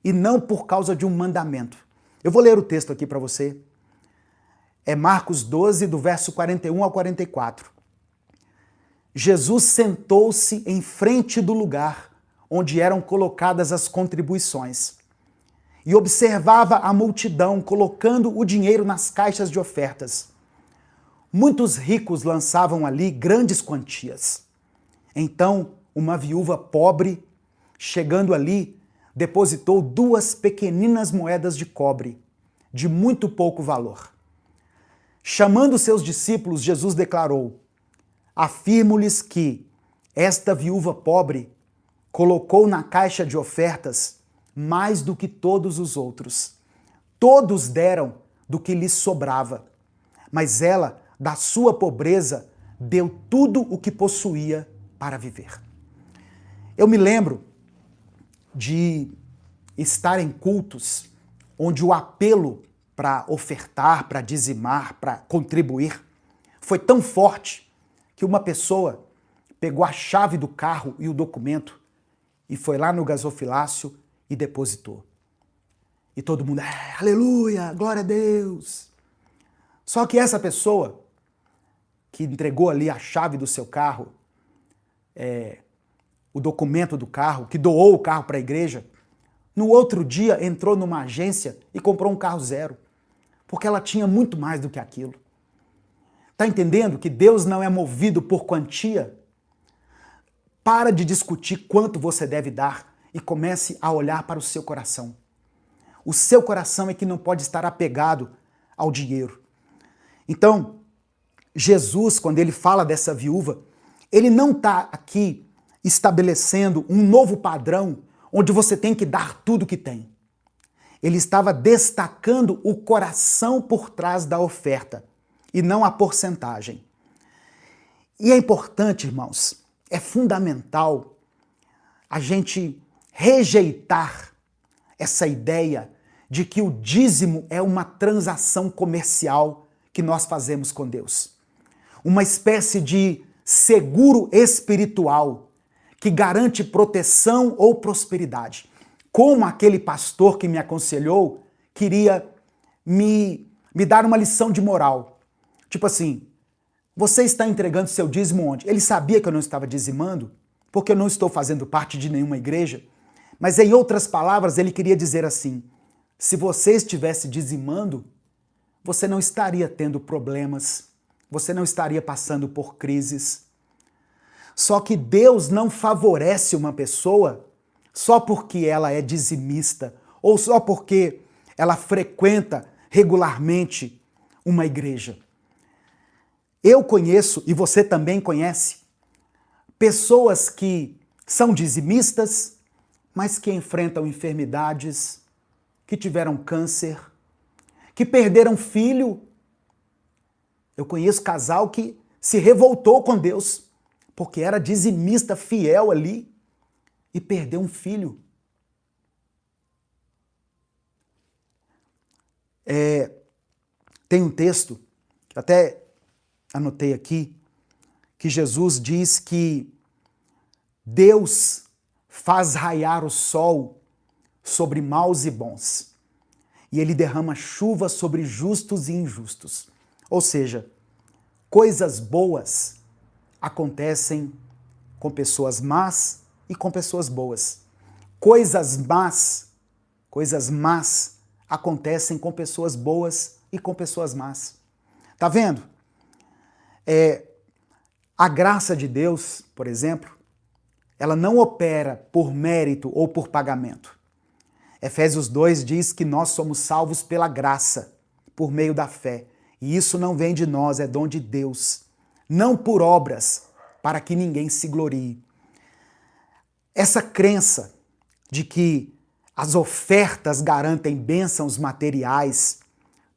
E não por causa de um mandamento. Eu vou ler o texto aqui para você. É Marcos 12, do verso 41 ao 44. Jesus sentou-se em frente do lugar onde eram colocadas as contribuições e observava a multidão colocando o dinheiro nas caixas de ofertas. Muitos ricos lançavam ali grandes quantias. Então, uma viúva pobre, chegando ali, depositou 2 pequeninas moedas de cobre, de muito pouco valor. Chamando seus discípulos, Jesus declarou, afirmo-lhes que esta viúva pobre colocou na caixa de ofertas mais do que todos os outros. Todos deram do que lhes sobrava, mas ela, da sua pobreza, deu tudo o que possuía para viver. Eu me lembro de estar em cultos onde o apelo para ofertar, para dizimar, para contribuir, foi tão forte que uma pessoa pegou a chave do carro e o documento e foi lá no gasofilácio e depositou. E todo mundo, aleluia, glória a Deus. Só que essa pessoa que entregou ali a chave do seu carro, o documento do carro, que doou o carro para a igreja, no outro dia entrou numa agência e comprou um carro zero, porque ela tinha muito mais do que aquilo. Está entendendo que Deus não é movido por quantia? Para de discutir quanto você deve dar e comece a olhar para o seu coração. O seu coração é que não pode estar apegado ao dinheiro. Então, Jesus, quando ele fala dessa viúva, ele não está aqui estabelecendo um novo padrão onde você tem que dar tudo que tem. Ele estava destacando o coração por trás da oferta e não a porcentagem. E é importante, irmãos, é fundamental a gente rejeitar essa ideia de que o dízimo é uma transação comercial que nós fazemos com Deus. Uma espécie de seguro espiritual que garante proteção ou prosperidade. Como aquele pastor que me aconselhou queria me dar uma lição de moral. Tipo assim, você está entregando seu dízimo onde? Ele sabia que eu não estava dizimando, porque eu não estou fazendo parte de nenhuma igreja. Mas em outras palavras, ele queria dizer assim, se você estivesse dizimando, você não estaria tendo problemas, você não estaria passando por crises. Só que Deus não favorece uma pessoa só porque ela é dizimista ou só porque ela frequenta regularmente uma igreja. Eu conheço, e você também conhece, pessoas que são dizimistas, mas que enfrentam enfermidades, que tiveram câncer, que perderam filho. Eu conheço casal que se revoltou com Deus, porque era dizimista fiel ali e perdeu um filho. Tem um texto, até anotei aqui, que Jesus diz que Deus faz raiar o sol sobre maus e bons, e ele derrama chuva sobre justos e injustos. Ou seja, coisas boas acontecem com pessoas más e com pessoas boas. Coisas más acontecem com pessoas boas e com pessoas más. Tá vendo? A graça de Deus, por exemplo, ela não opera por mérito ou por pagamento. Efésios 2 diz que nós somos salvos pela graça, por meio da fé. E isso não vem de nós, é dom de Deus. Não por obras, para que ninguém se glorie. Essa crença de que as ofertas garantem bênçãos materiais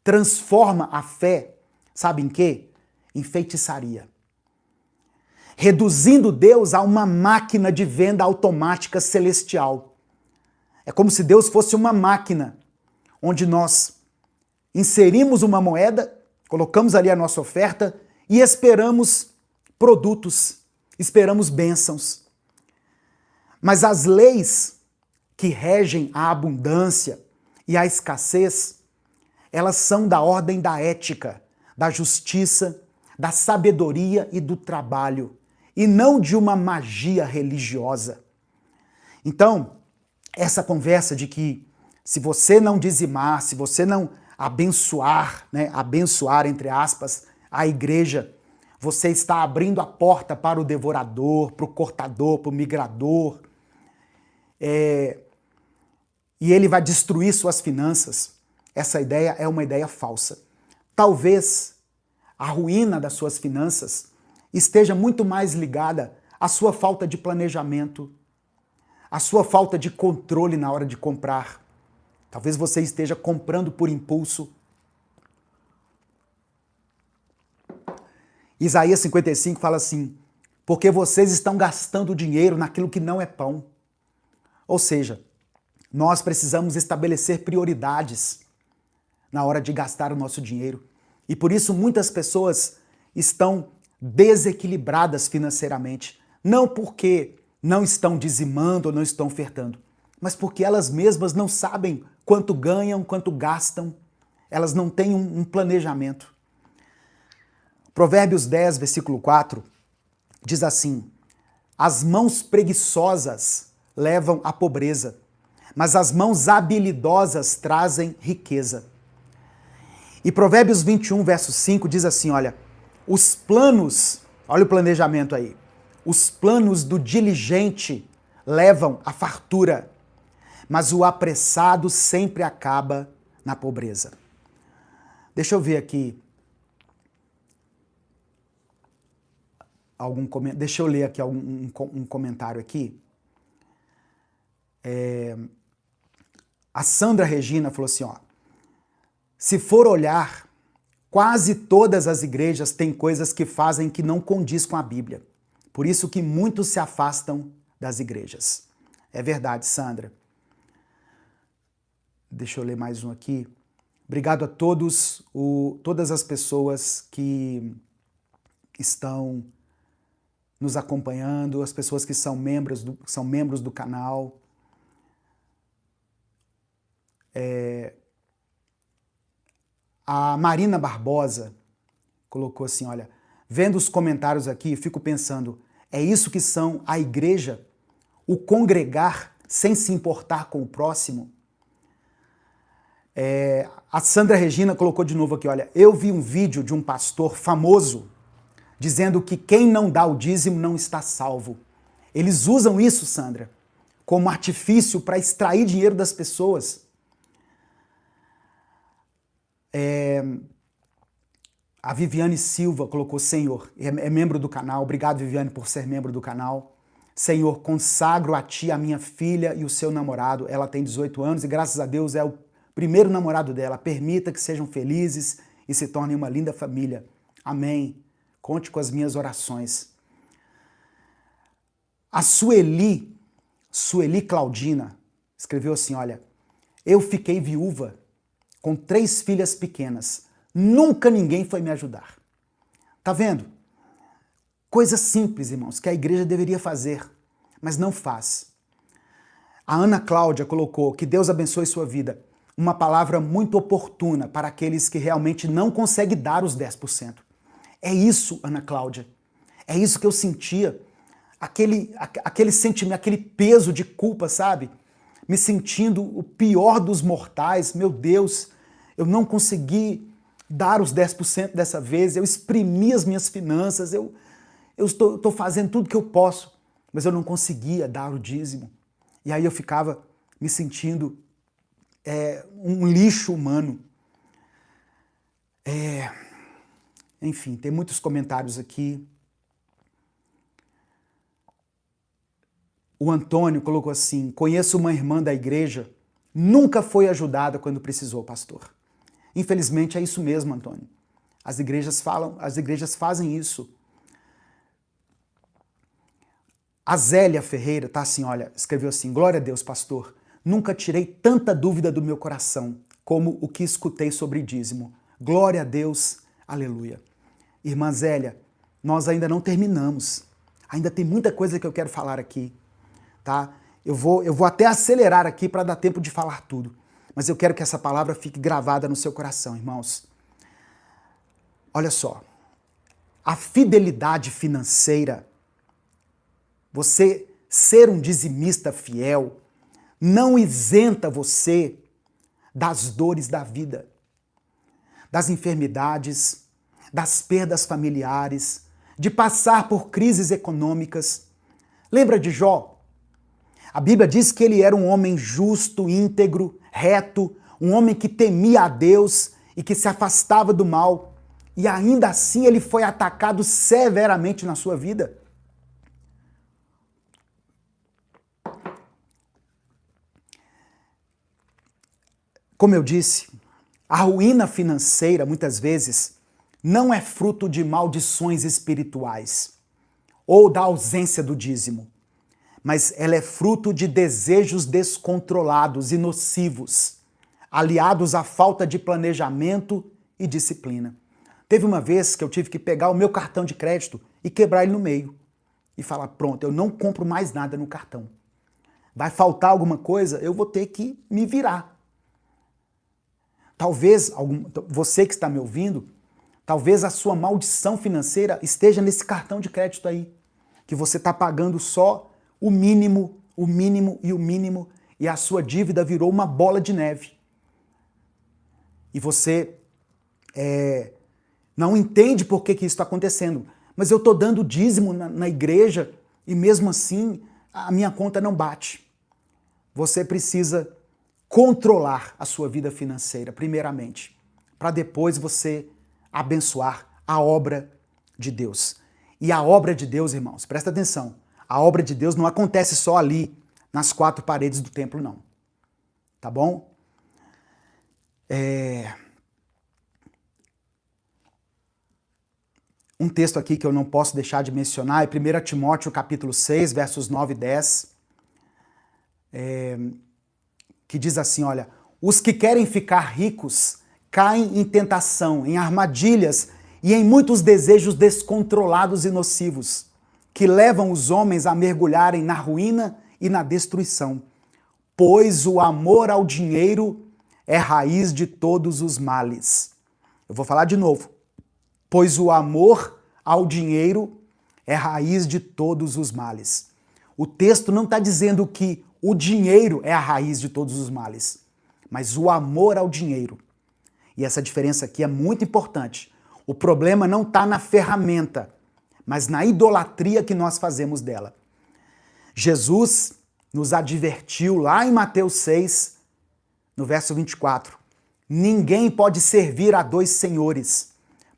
transforma a fé, sabe em quê? Em feitiçaria. Reduzindo Deus a uma máquina de venda automática celestial. É como se Deus fosse uma máquina onde nós inserimos uma moeda, colocamos ali a nossa oferta e esperamos produtos, esperamos bênçãos. Mas as leis que regem a abundância e a escassez, elas são da ordem da ética, da justiça, da sabedoria e do trabalho, e não de uma magia religiosa. Então, essa conversa de que se você não dizimar, se você não abençoar, abençoar, entre aspas, a igreja, você está abrindo a porta para o devorador, para o cortador, para o migrador, e ele vai destruir suas finanças. Essa ideia é uma ideia falsa. Talvez a ruína das suas finanças esteja muito mais ligada à sua falta de planejamento, à sua falta de controle na hora de comprar. Talvez você esteja comprando por impulso. Isaías 55 fala assim: porque vocês estão gastando dinheiro naquilo que não é pão. Ou seja, nós precisamos estabelecer prioridades na hora de gastar o nosso dinheiro. E por isso muitas pessoas estão desequilibradas financeiramente. Não porque não estão dizimando ou não estão ofertando, mas porque elas mesmas não sabem quanto ganham, quanto gastam. Elas não têm um planejamento. Provérbios 10, versículo 4, diz assim: as mãos preguiçosas levam à pobreza, mas as mãos habilidosas trazem riqueza. E Provérbios 21, verso 5 diz assim, olha o planejamento aí, os planos do diligente levam à fartura, mas o apressado sempre acaba na pobreza. Deixa eu ver aqui deixa eu ler aqui um comentário aqui. A Sandra Regina falou assim, ó: se for olhar, quase todas as igrejas têm coisas que fazem que não condiz com a Bíblia. Por isso que muitos se afastam das igrejas. É verdade, Sandra. Deixa eu ler mais um aqui. Obrigado a todas as pessoas que estão nos acompanhando, as pessoas que são membros do canal. A Marina Barbosa colocou assim, olha, vendo os comentários aqui, fico pensando, é isso que são a igreja? O congregar sem se importar com o próximo? A Sandra Regina colocou de novo aqui, olha, eu vi um vídeo de um pastor famoso dizendo que quem não dá o dízimo não está salvo. Eles usam isso, Sandra, como artifício para extrair dinheiro das pessoas. A Viviane Silva colocou, Senhor, é membro do canal, obrigado Viviane por ser membro do canal. Senhor, consagro a Ti a minha filha e o seu namorado, ela tem 18 anos e graças a Deus é o primeiro namorado dela, permita que sejam felizes e se tornem uma linda família. Amém. Conte com as minhas orações. A Sueli Claudina escreveu assim, olha, eu fiquei viúva com 3 filhas pequenas, nunca ninguém foi me ajudar. Tá vendo? Coisas simples, irmãos, que a igreja deveria fazer, mas não faz. A Ana Cláudia colocou, que Deus abençoe sua vida, uma palavra muito oportuna para aqueles que realmente não conseguem dar os 10%. É isso, Ana Cláudia. É isso que eu sentia. Aquele sentimento, aquele peso de culpa, sabe? Me sentindo o pior dos mortais. Meu Deus, eu não consegui dar os 10% dessa vez. Eu exprimi as minhas finanças. Eu estou fazendo tudo que eu posso, mas eu não conseguia dar o dízimo. E aí eu ficava me sentindo um lixo humano. Enfim, tem muitos comentários aqui. O Antônio colocou assim, conheço uma irmã da igreja, nunca foi ajudada quando precisou, pastor. Infelizmente é isso mesmo, Antônio. As igrejas fazem isso. A Zélia Ferreira tá assim, olha, escreveu assim, glória a Deus, pastor, nunca tirei tanta dúvida do meu coração como o que escutei sobre dízimo. Glória a Deus, aleluia. Irmã Zélia, nós ainda não terminamos. Ainda tem muita coisa que eu quero falar aqui, tá? Eu vou até acelerar aqui para dar tempo de falar tudo. Mas eu quero que essa palavra fique gravada no seu coração, irmãos. Olha só, a fidelidade financeira, você ser um dizimista fiel, não isenta você das dores da vida, das enfermidades, das perdas familiares, de passar por crises econômicas. Lembra de Jó? A Bíblia diz que ele era um homem justo, íntegro, reto, um homem que temia a Deus e que se afastava do mal. E ainda assim ele foi atacado severamente na sua vida. Como eu disse, a ruína financeira, muitas vezes, não é fruto de maldições espirituais ou da ausência do dízimo, mas ela é fruto de desejos descontrolados e nocivos, aliados à falta de planejamento e disciplina. Teve uma vez que eu tive que pegar o meu cartão de crédito e quebrar ele no meio e falar, pronto, eu não compro mais nada no cartão. Vai faltar alguma coisa, eu vou ter que me virar. Talvez, você que está me ouvindo, talvez a sua maldição financeira esteja nesse cartão de crédito aí, que você está pagando só o mínimo e o mínimo, e a sua dívida virou uma bola de neve. E você não entende por que isso está acontecendo. Mas eu estou dando dízimo na igreja e mesmo assim a minha conta não bate. Você precisa controlar a sua vida financeira, primeiramente, para depois você abençoar a obra de Deus. E a obra de Deus, irmãos, presta atenção, a obra de Deus não acontece só ali, nas 4 paredes do templo, não. Tá bom? Um texto aqui que eu não posso deixar de mencionar é 1 Timóteo capítulo 6, versos 9 e 10, que diz assim, olha, os que querem ficar ricos caem em tentação, em armadilhas e em muitos desejos descontrolados e nocivos, que levam os homens a mergulharem na ruína e na destruição, pois o amor ao dinheiro é raiz de todos os males. Eu vou falar de novo. Pois o amor ao dinheiro é raiz de todos os males. O texto não está dizendo que o dinheiro é a raiz de todos os males. mas o amor ao dinheiro. E essa diferença aqui é muito importante. O problema não está na ferramenta, mas na idolatria que nós fazemos dela. Jesus nos advertiu lá em Mateus 6, no verso 24. Ninguém pode servir a dois senhores,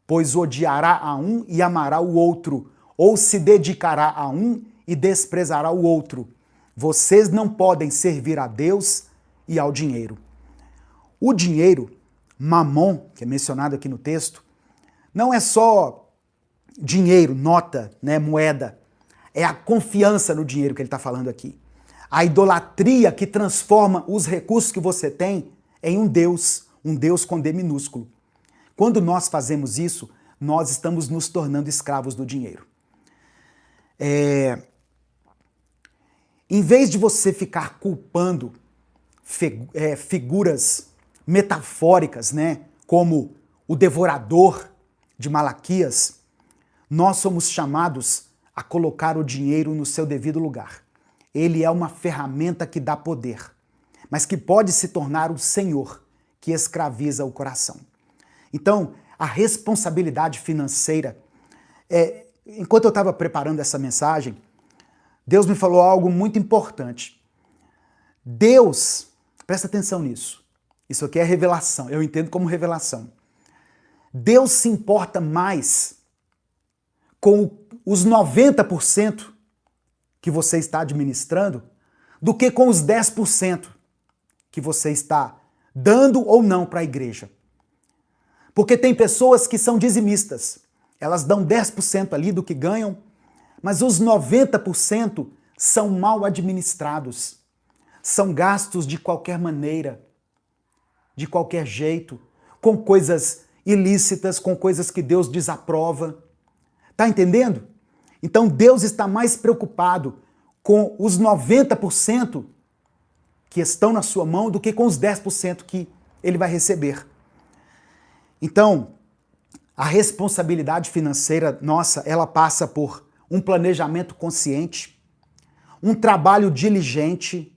pois odiará a um e amará o outro, ou se dedicará a um e desprezará o outro. Vocês não podem servir a Deus e ao dinheiro. O dinheiro, mamon, que é mencionado aqui no texto, não é só dinheiro, nota, né, moeda. É a confiança no dinheiro que ele está falando aqui. A idolatria que transforma os recursos que você tem em um Deus com D minúsculo. Quando nós fazemos isso, nós estamos nos tornando escravos do dinheiro. Em vez de você ficar culpando figuras metafóricas, né, como o devorador de Malaquias, nós somos chamados a colocar o dinheiro no seu devido lugar. Ele é uma ferramenta que dá poder, mas que pode se tornar o senhor que escraviza o coração. Então, a responsabilidade financeira, enquanto eu estava preparando essa mensagem, Deus me falou algo muito importante. Deus, presta atenção nisso, isso aqui é revelação, eu entendo como revelação. Deus se importa mais com os 90% que você está administrando do que com os 10% que você está dando ou não para a igreja. Porque tem pessoas que são dizimistas, elas dão 10% ali do que ganham, mas os 90% são mal administrados, são gastos de qualquer maneira, de qualquer jeito, com coisas ilícitas, com coisas que Deus desaprova. Tá entendendo? Então Deus está mais preocupado com os 90% que estão na sua mão do que com os 10% que ele vai receber. Então, a responsabilidade financeira nossa, ela passa por um planejamento consciente, um trabalho diligente,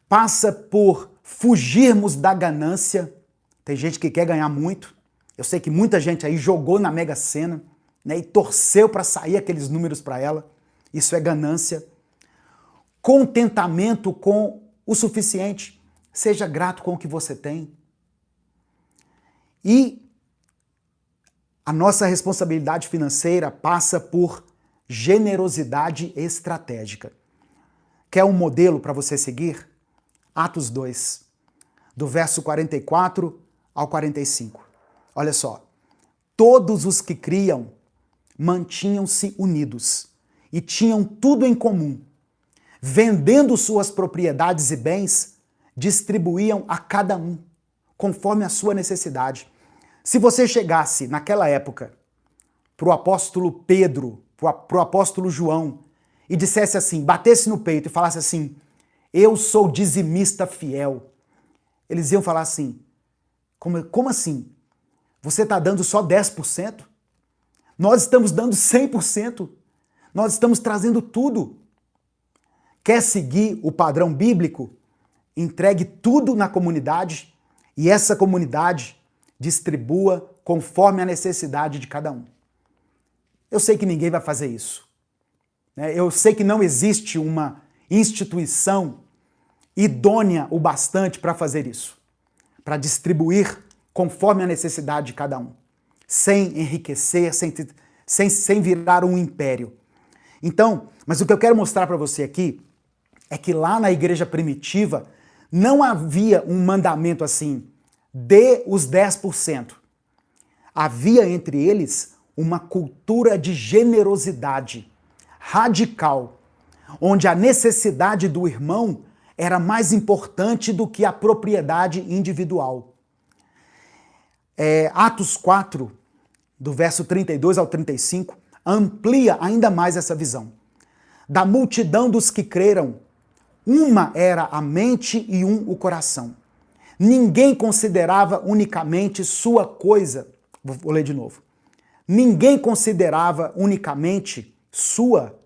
passa por fugirmos da ganância. Tem gente que quer ganhar muito. Eu sei que muita gente aí jogou na Mega Sena, né, e torceu para sair aqueles números para ela. Isso é ganância. Contentamento com o suficiente. Seja grato com o que você tem. E a nossa responsabilidade financeira passa por generosidade estratégica. Quer um modelo para você seguir? Atos 2, do verso 44 ao 45. Olha só. Todos os que criam mantinham-se unidos e tinham tudo em comum. Vendendo suas propriedades e bens, distribuíam a cada um, conforme a sua necessidade. Se você chegasse naquela época para o apóstolo Pedro, para o apóstolo João, e dissesse assim, batesse no peito e falasse assim, eu sou dizimista fiel, eles iam falar assim, como assim? Você está dando só 10%? Nós estamos dando 100%. Nós estamos trazendo tudo. Quer seguir o padrão bíblico? Entregue tudo na comunidade e essa comunidade distribua conforme a necessidade de cada um. Eu sei que ninguém vai fazer isso. Eu sei que não existe uma instituição idônea o bastante para fazer isso, para distribuir conforme a necessidade de cada um, sem enriquecer, sem virar um império. Então, mas o que eu quero mostrar para você aqui é que lá na igreja primitiva não havia um mandamento assim, dê os 10%. Havia entre eles uma cultura de generosidade radical, onde a necessidade do irmão era mais importante do que a propriedade individual. Atos 4, do verso 32 ao 35, amplia ainda mais essa visão. Da multidão dos que creram, uma era a mente e um o coração. Ninguém considerava unicamente sua coisa. Vou ler de novo. Ninguém considerava unicamente sua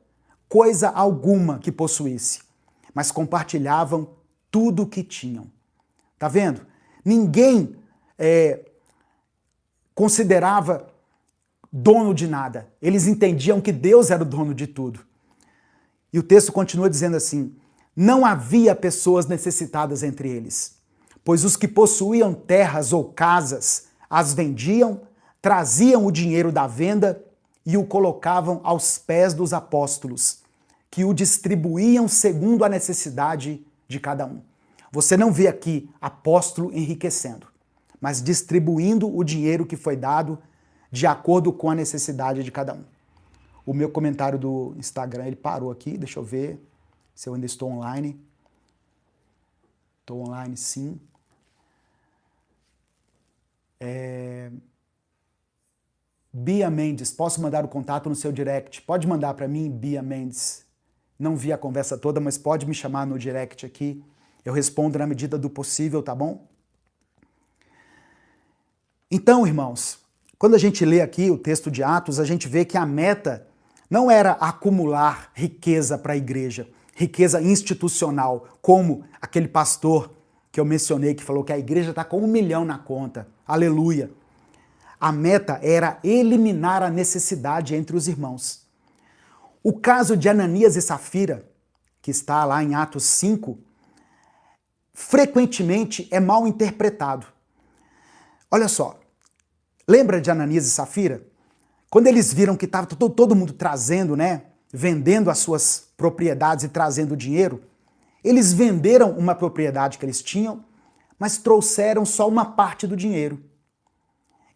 coisa alguma que possuísse, mas compartilhavam tudo o que tinham. Tá vendo? Ninguém considerava dono de nada. Eles entendiam que Deus era o dono de tudo. E o texto continua dizendo assim: não havia pessoas necessitadas entre eles, pois os que possuíam terras ou casas as vendiam, traziam o dinheiro da venda e o colocavam aos pés dos apóstolos, que o distribuíam segundo a necessidade de cada um. Você não vê aqui apóstolo enriquecendo, mas distribuindo o dinheiro que foi dado de acordo com a necessidade de cada um. O meu comentário do Instagram, ele parou aqui, deixa eu ver se eu ainda estou online. Estou online, sim. Bia Mendes, posso mandar o contato no seu direct? Pode mandar para mim, Bia Mendes. Não vi a conversa toda, mas pode me chamar no direct aqui. Eu respondo na medida do possível, tá bom? Então, irmãos, quando a gente lê aqui o texto de Atos, a gente vê que a meta não era acumular riqueza para a igreja, riqueza institucional, como aquele pastor que eu mencionei, que falou que a igreja está com 1 milhão na conta. Aleluia! A meta era eliminar a necessidade entre os irmãos. O caso de Ananias e Safira, que está lá em Atos 5, frequentemente é mal interpretado. Olha só, lembra de Ananias e Safira? Quando eles viram que estava todo mundo trazendo, vendendo as suas propriedades e trazendo dinheiro, eles venderam uma propriedade que eles tinham, mas trouxeram só uma parte do dinheiro.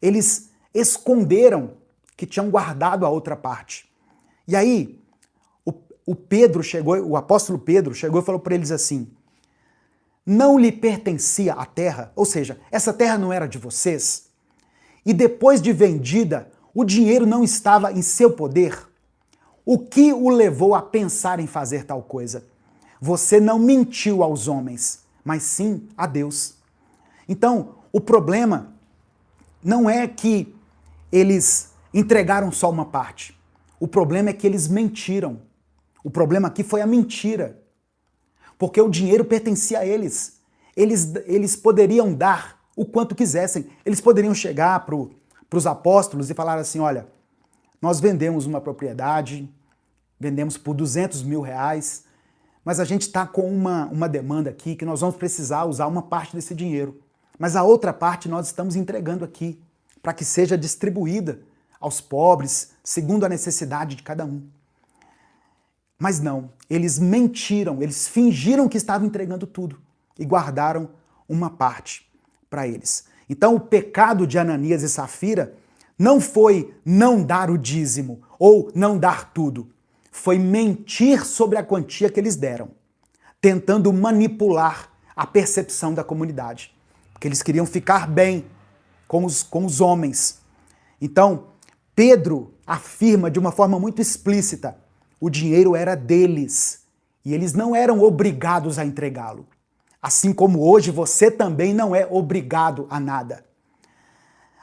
Eles esconderam que tinham guardado a outra parte. E aí, o apóstolo Pedro chegou e falou para eles assim: não lhe pertencia a terra, ou seja, essa terra não era de vocês, e depois de vendida, o dinheiro não estava em seu poder. O que o levou a pensar em fazer tal coisa? Você não mentiu aos homens, mas sim a Deus. Então, o problema não é que eles entregaram só uma parte. O problema é que eles mentiram. O problema aqui foi a mentira. Porque o dinheiro pertencia a eles. Eles poderiam dar o quanto quisessem. Eles poderiam chegar para os apóstolos e falar assim: olha, nós vendemos uma propriedade, vendemos por 200 mil reais, mas a gente está com uma demanda aqui que nós vamos precisar usar uma parte desse dinheiro. Mas a outra parte nós estamos entregando aqui, para que seja distribuída aos pobres, segundo a necessidade de cada um. Mas não, eles mentiram, eles fingiram que estavam entregando tudo e guardaram uma parte para eles. Então o pecado de Ananias e Safira não foi não dar o dízimo ou não dar tudo, foi mentir sobre a quantia que eles deram, tentando manipular a percepção da comunidade, porque eles queriam ficar bem com os homens. Então, Pedro afirma de uma forma muito explícita: o dinheiro era deles e eles não eram obrigados a entregá-lo. Assim como hoje você também não é obrigado a nada.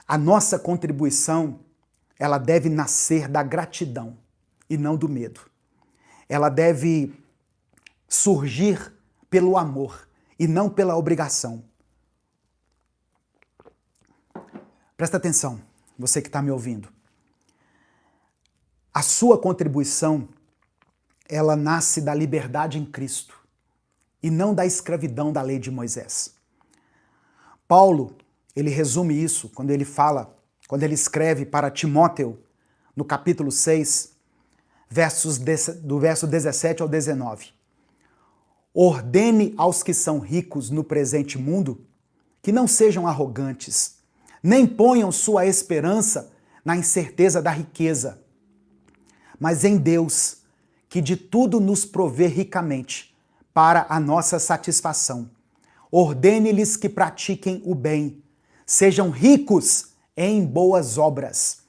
A nossa contribuição, ela deve nascer da gratidão e não do medo. Ela deve surgir pelo amor e não pela obrigação. Presta atenção, você que está me ouvindo. A sua contribuição, ela nasce da liberdade em Cristo e não da escravidão da lei de Moisés. Paulo, ele resume isso quando ele escreve para Timóteo, no capítulo 6, do verso 17 ao 19. Ordene aos que são ricos no presente mundo que não sejam arrogantes, nem ponham sua esperança na incerteza da riqueza, mas em Deus, que de tudo nos provê ricamente, para a nossa satisfação. Ordene-lhes que pratiquem o bem, sejam ricos em boas obras,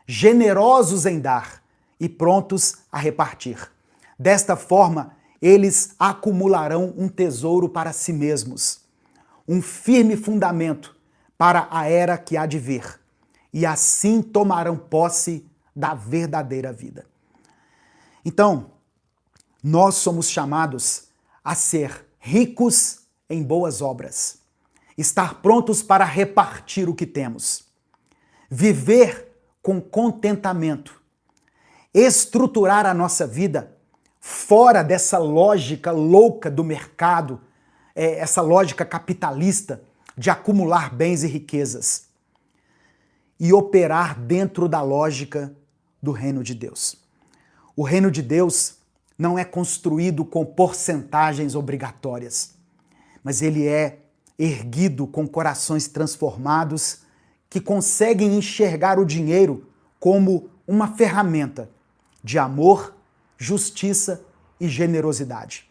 generosos em dar e prontos a repartir. Desta forma, eles acumularão um tesouro para si mesmos, um firme fundamento para a era que há de vir, e assim tomarão posse da verdadeira vida. Então, nós somos chamados a ser ricos em boas obras. estar prontos para repartir o que temos, viver com contentamento, estruturar a nossa vida fora dessa lógica louca do mercado, essa lógica capitalista de acumular bens e riquezas, e operar dentro da lógica do reino de Deus. O reino de Deus não é construído com porcentagens obrigatórias, mas ele é erguido com corações transformados que conseguem enxergar o dinheiro como uma ferramenta de amor, justiça e generosidade.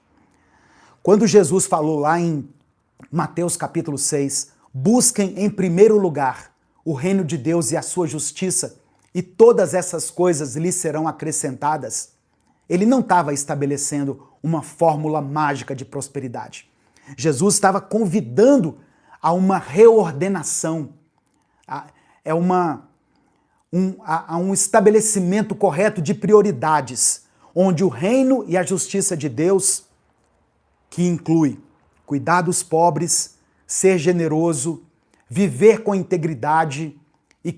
Quando Jesus falou lá em Mateus capítulo 6, busquem em primeiro lugar o reino de Deus e a sua justiça, e todas essas coisas lhes serão acrescentadas, ele não estava estabelecendo uma fórmula mágica de prosperidade. Jesus estava convidando a uma reordenação, a um estabelecimento correto de prioridades, onde o reino e a justiça de Deus, que inclui cuidar dos pobres, ser generoso, viver com integridade e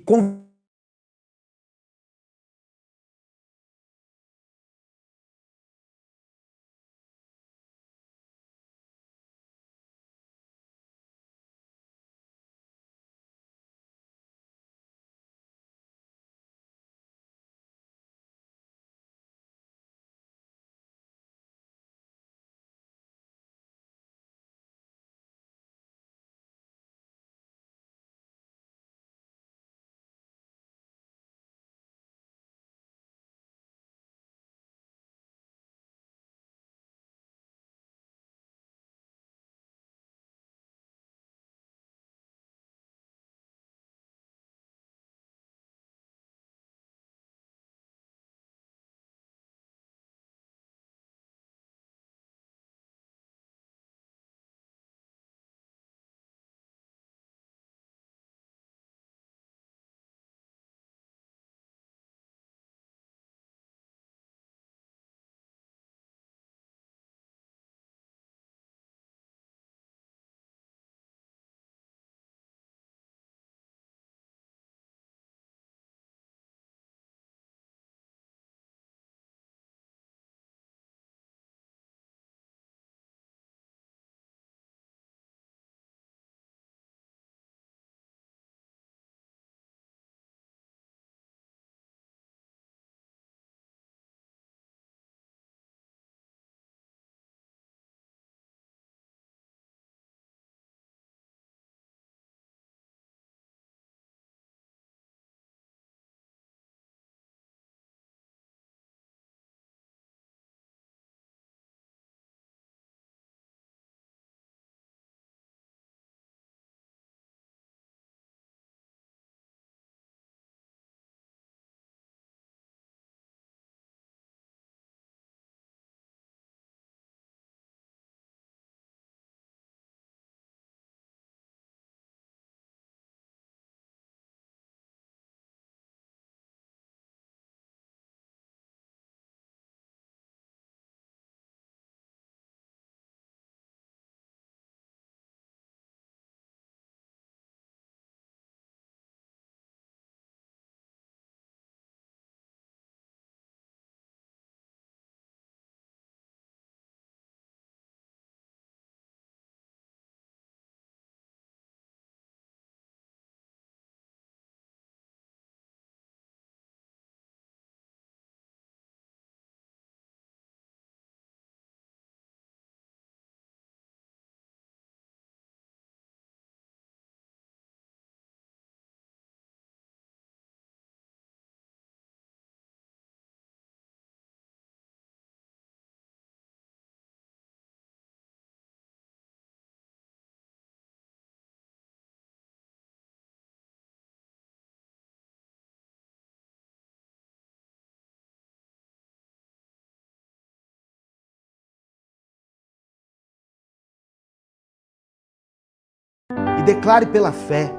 declare pela fé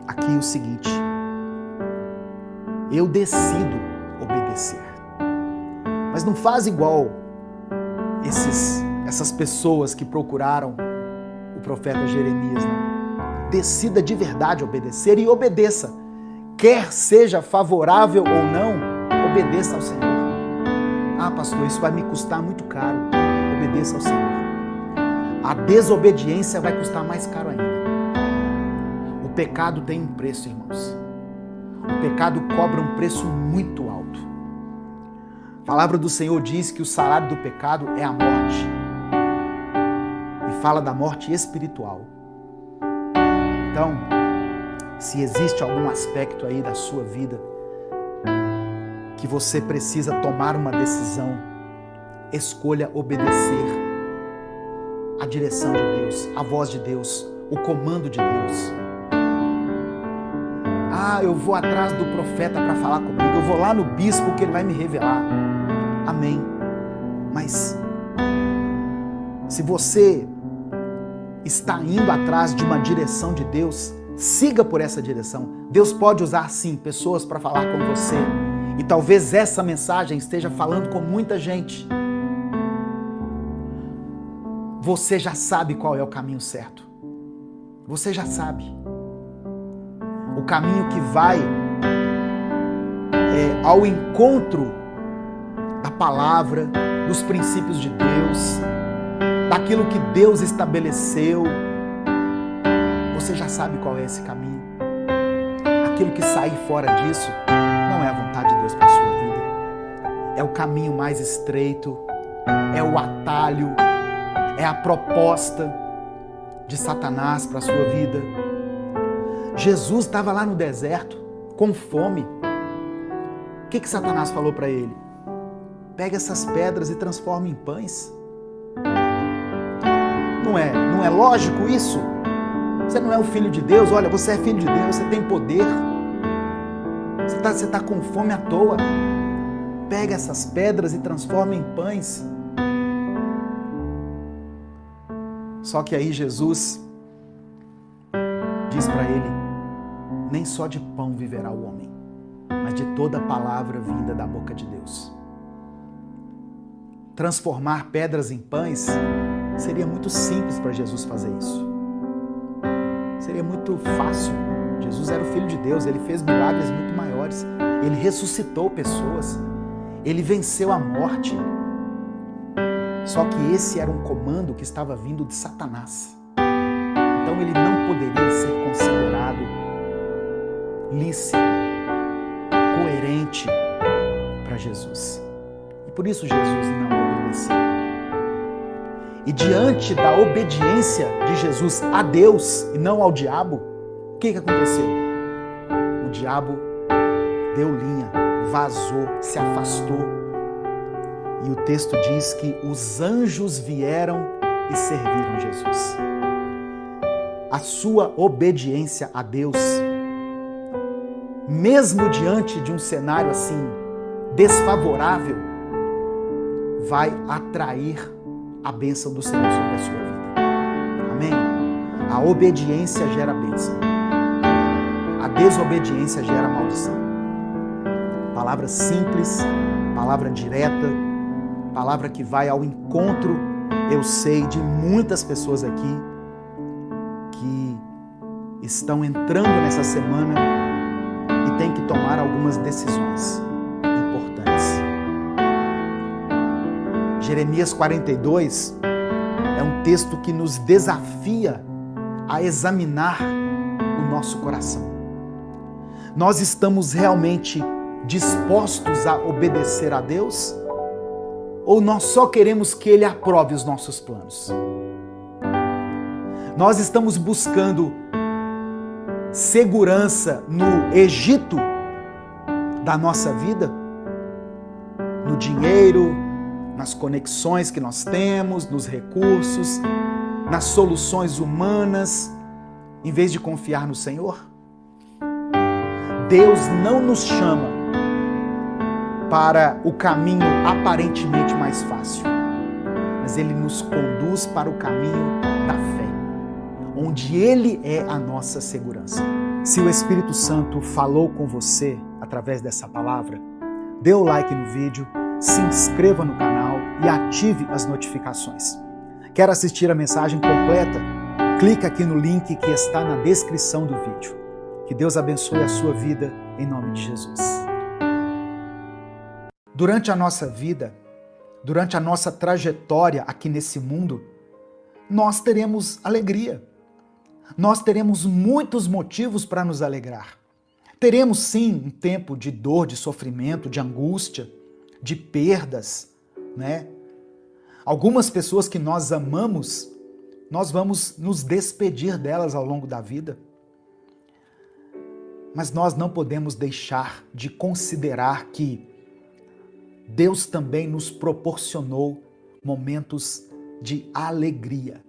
aqui o seguinte: eu decido obedecer. Mas não faz igual essas pessoas que procuraram o profeta Jeremias, não. decida de verdade obedecer e obedeça. Quer seja favorável ou não, obedeça ao Senhor. Ah, pastor, isso vai me custar muito caro. Obedeça ao Senhor. A desobediência vai custar mais caro ainda. O pecado tem um preço, irmãos. O pecado cobra um preço muito alto. A palavra do Senhor diz que o salário do pecado é a morte. E fala da morte espiritual. Então, se existe algum aspecto aí da sua vida que você precisa tomar uma decisão, escolha obedecer à direção de Deus, à voz de Deus, o comando de Deus. Ah, eu vou atrás do profeta para falar comigo, eu vou lá no bispo que ele vai me revelar. Amém. Mas se você está indo atrás de uma direção de Deus, siga por essa direção. Deus pode usar, sim, pessoas para falar com você. E talvez essa mensagem esteja falando com muita gente. Você já sabe qual é o caminho certo. Você já sabe. O caminho que vai ao encontro da palavra, dos princípios de Deus, daquilo que Deus estabeleceu. Você já sabe qual é esse caminho. Aquilo que sair fora disso não é a vontade de Deus para a sua vida. É o caminho mais estreito, é o atalho, é a proposta de Satanás para a sua vida. Jesus estava lá no deserto, com fome. O que Satanás falou para ele? Pega essas pedras e transforma em pães. Não é lógico isso? Você não é o filho de Deus? Olha, você é filho de Deus, você tem poder. Você está com fome à toa. Pega essas pedras e transforma em pães. Só que aí Jesus diz para ele: nem só de pão viverá o homem, mas de toda palavra vinda da boca de Deus. Transformar pedras em pães seria muito simples para Jesus fazer isso. Seria muito fácil. Jesus era o Filho de Deus, ele fez milagres muito maiores. Ele ressuscitou pessoas. Ele venceu a morte. Só que esse era um comando que estava vindo de Satanás. Então ele não poderia ser considerado lícito, coerente para Jesus. E por isso Jesus não obedeceu. E diante da obediência de Jesus a Deus e não ao diabo, o que aconteceu? O diabo deu linha, vazou, se afastou. E o texto diz que os anjos vieram e serviram Jesus. A sua obediência a Deus, mesmo diante de um cenário assim desfavorável, vai atrair a bênção do Senhor sobre a sua vida. Amém? A obediência gera bênção. A desobediência gera maldição. Palavra simples, palavra direta, palavra que vai ao encontro, eu sei, de muitas pessoas aqui que estão entrando nessa semana e têm que tomar algumas decisões importantes. Jeremias 42 é um texto que nos desafia a examinar o nosso coração. Nós estamos realmente dispostos a obedecer a Deus? Ou nós só queremos que Ele aprove os nossos planos? Nós estamos buscando segurança no Egito da nossa vida? No dinheiro, nas conexões que nós temos, nos recursos, nas soluções humanas, em vez de confiar no Senhor? Deus não nos chama para o caminho aparentemente mais fácil, mas Ele nos conduz para o caminho da fé, onde Ele é a nossa segurança. Se o Espírito Santo falou com você através dessa palavra, dê o like no vídeo, se inscreva no canal e ative as notificações. Quer assistir a mensagem completa? clica aqui no link que está na descrição do vídeo. Que Deus abençoe a sua vida em nome de Jesus. Durante a nossa vida, durante a nossa trajetória aqui nesse mundo, nós teremos alegria. Nós teremos muitos motivos para nos alegrar. Teremos sim um tempo de dor, de sofrimento, de angústia, de perdas, né? Algumas pessoas que nós amamos, nós vamos nos despedir delas ao longo da vida. Mas nós não podemos deixar de considerar que Deus também nos proporcionou momentos de alegria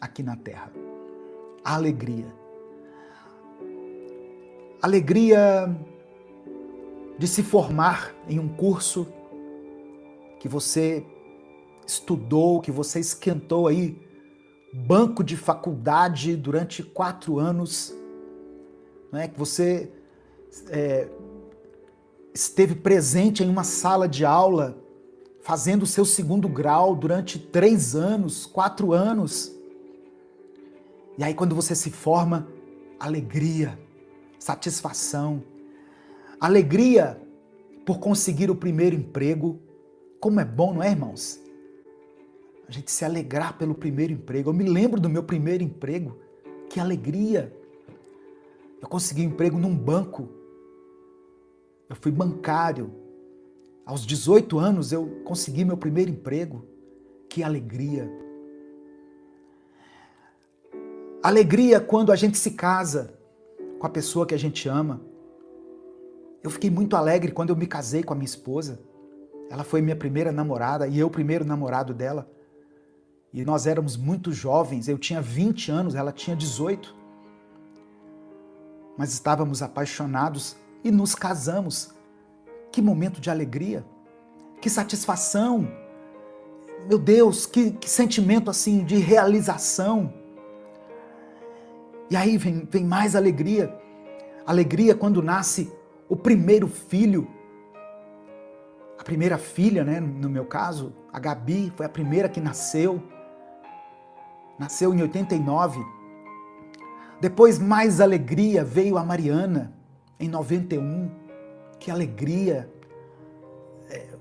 aqui na terra. Alegria. Alegria de se formar em um curso que você estudou, que você esquentou aí, banco de faculdade durante 4 anos, né? Que você esteve presente em uma sala de aula, fazendo o seu 2º grau durante 3 anos, 4 anos. E aí quando você se forma, alegria, satisfação, alegria por conseguir o primeiro emprego. Como é bom, não é, irmãos? A gente se alegrar pelo primeiro emprego. Eu me lembro do meu primeiro emprego, que alegria. Eu consegui um emprego num banco. Eu fui bancário. Aos 18 anos eu consegui meu primeiro emprego. Que alegria. Alegria quando a gente se casa com a pessoa que a gente ama. Eu fiquei muito alegre quando eu me casei com a minha esposa. Ela foi minha primeira namorada e eu o primeiro namorado dela. E nós éramos muito jovens, eu tinha 20 anos, ela tinha 18. Mas estávamos apaixonados e nos casamos. Que momento de alegria, que satisfação. Meu Deus, que sentimento assim de realização. E aí vem mais alegria. Alegria quando nasce o primeiro filho. A primeira filha, né, no meu caso, a Gabi, foi a primeira que nasceu. Nasceu em 89. Depois, mais alegria, veio a Mariana, em 91. Que alegria.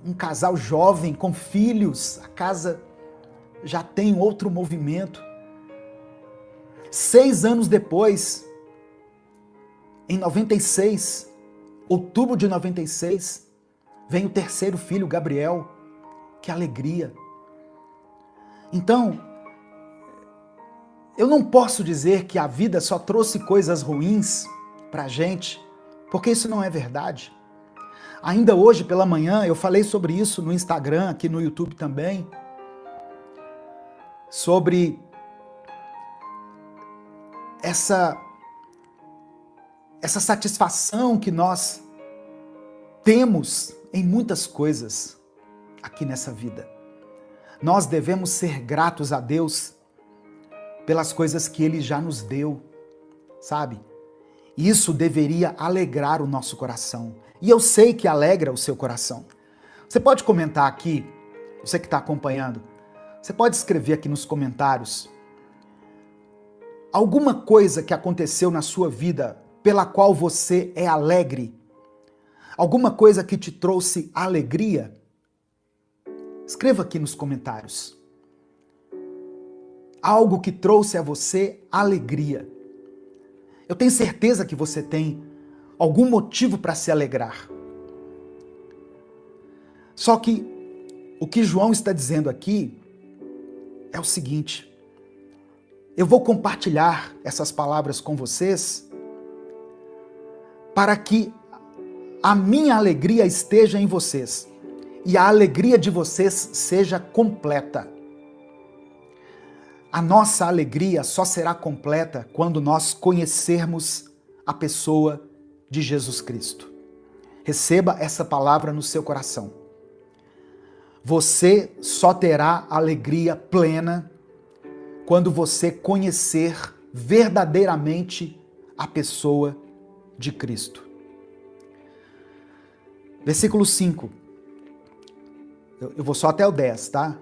Um casal jovem, com filhos. A casa já tem outro movimento. 6 anos depois, em 96, outubro de 96, vem o 3º filho, Gabriel. Que alegria. Então, eu não posso dizer que a vida só trouxe coisas ruins pra gente, porque isso não é verdade. Ainda hoje pela manhã eu falei sobre isso no Instagram, aqui no YouTube também, sobre essa satisfação que nós temos em muitas coisas aqui nessa vida. Nós devemos ser gratos a Deus pelas coisas que Ele já nos deu, sabe? Isso deveria alegrar o nosso coração. E eu sei que alegra o seu coração. Você pode comentar aqui, você que está acompanhando, você pode escrever aqui nos comentários alguma coisa que aconteceu na sua vida pela qual você é alegre. Alguma coisa que te trouxe alegria. Escreva aqui nos comentários. Algo que trouxe a você alegria. Eu tenho certeza que você tem algum motivo para se alegrar. Só que o que João está dizendo aqui é o seguinte: eu vou compartilhar essas palavras com vocês para que a minha alegria esteja em vocês e a alegria de vocês seja completa. A nossa alegria só será completa quando nós conhecermos a pessoa de Jesus Cristo. Receba essa palavra no seu coração. Você só terá alegria plena quando você conhecer verdadeiramente a pessoa de Cristo. Versículo 5. Eu vou só até o 10, tá?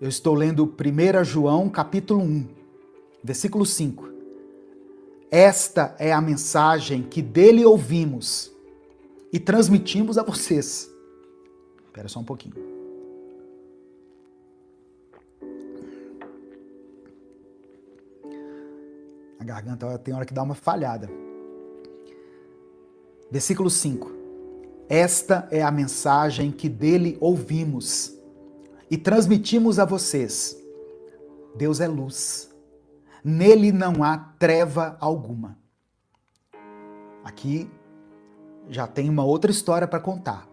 Eu estou lendo 1 João, capítulo 1, Versículo 5. Esta é a mensagem que dele ouvimos e transmitimos a vocês. Espera só um pouquinho. A garganta tem hora que dá uma falhada. Versículo 5. Esta é a mensagem que dele ouvimos e transmitimos a vocês. Deus é luz. Nele não há treva alguma. Aqui já tem uma outra história para contar.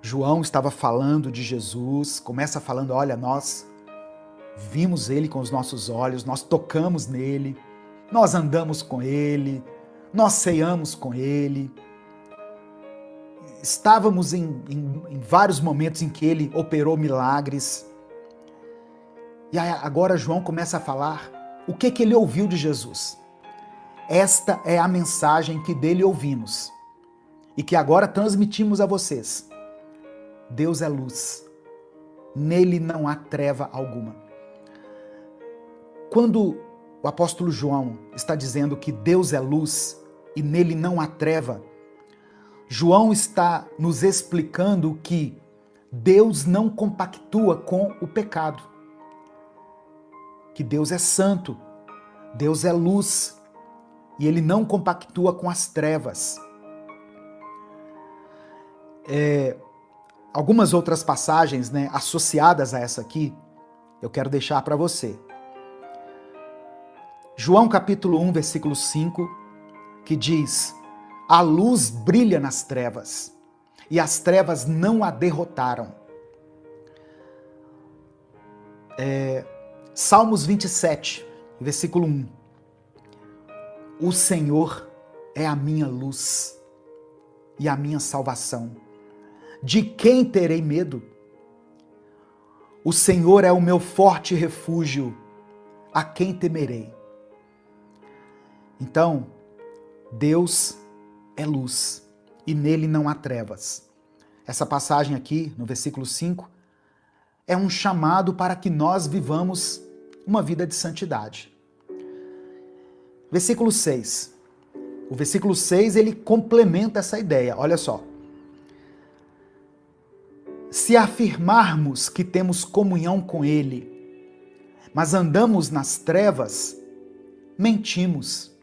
João estava falando de Jesus, começa falando, olha, nós vimos ele com os nossos olhos, nós tocamos nele, nós andamos com ele, nós ceamos com ele. Estávamos em vários momentos em que ele operou milagres. E agora João começa a falar o que ele ouviu de Jesus. Esta é a mensagem que dele ouvimos e que agora transmitimos a vocês. Deus é luz. Nele não há treva alguma. Quando o apóstolo João está dizendo que Deus é luz e nele não há treva, João está nos explicando que Deus não compactua com o pecado. Que Deus é santo, Deus é luz e ele não compactua com as trevas. Algumas outras passagens, associadas a essa aqui, eu quero deixar para você. João capítulo 1, versículo 5, que diz: a luz brilha nas trevas, e as trevas não a derrotaram. Salmos 27, versículo 1. O Senhor é a minha luz e a minha salvação. De quem terei medo? O Senhor é o meu forte refúgio. A quem temerei? Então, Deus é luz e nele não há trevas. Essa passagem aqui, no versículo 5, é um chamado para que nós vivamos uma vida de santidade. Versículo 6. O versículo 6, ele complementa essa ideia. Olha só. Se afirmarmos que temos comunhão com ele, mas andamos nas trevas, mentimos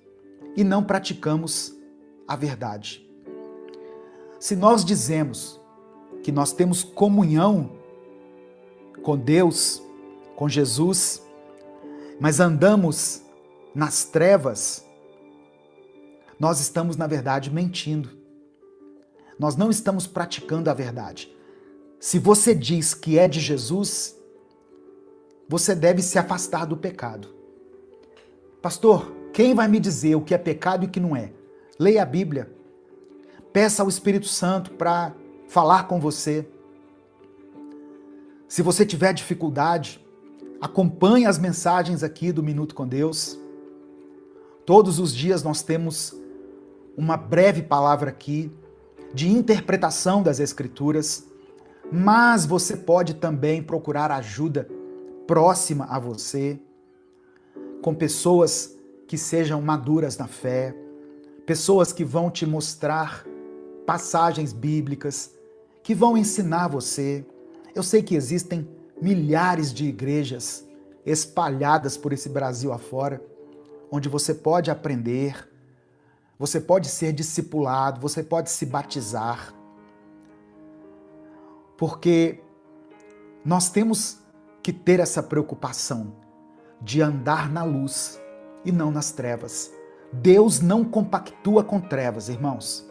e não praticamos a verdade. Se nós dizemos que nós temos comunhão com Deus, com Jesus, mas andamos nas trevas, nós estamos, na verdade, mentindo. Nós não estamos praticando a verdade. Se você diz que é de Jesus, você deve se afastar do pecado. Pastor, quem vai me dizer o que é pecado e o que não é? Leia a Bíblia. Peça ao Espírito Santo para falar com você. Se você tiver dificuldade, acompanhe as mensagens aqui do Minuto com Deus. Todos os dias nós temos uma breve palavra aqui de interpretação das Escrituras, mas você pode também procurar ajuda próxima a você, com pessoas que sejam maduras na fé, pessoas que vão te mostrar passagens bíblicas, que vão ensinar você. Eu sei que existem milhares de igrejas espalhadas por esse Brasil afora, onde você pode aprender, você pode ser discipulado, você pode se batizar, porque nós temos que ter essa preocupação de andar na luz e não nas trevas. Deus não compactua com trevas, irmãos.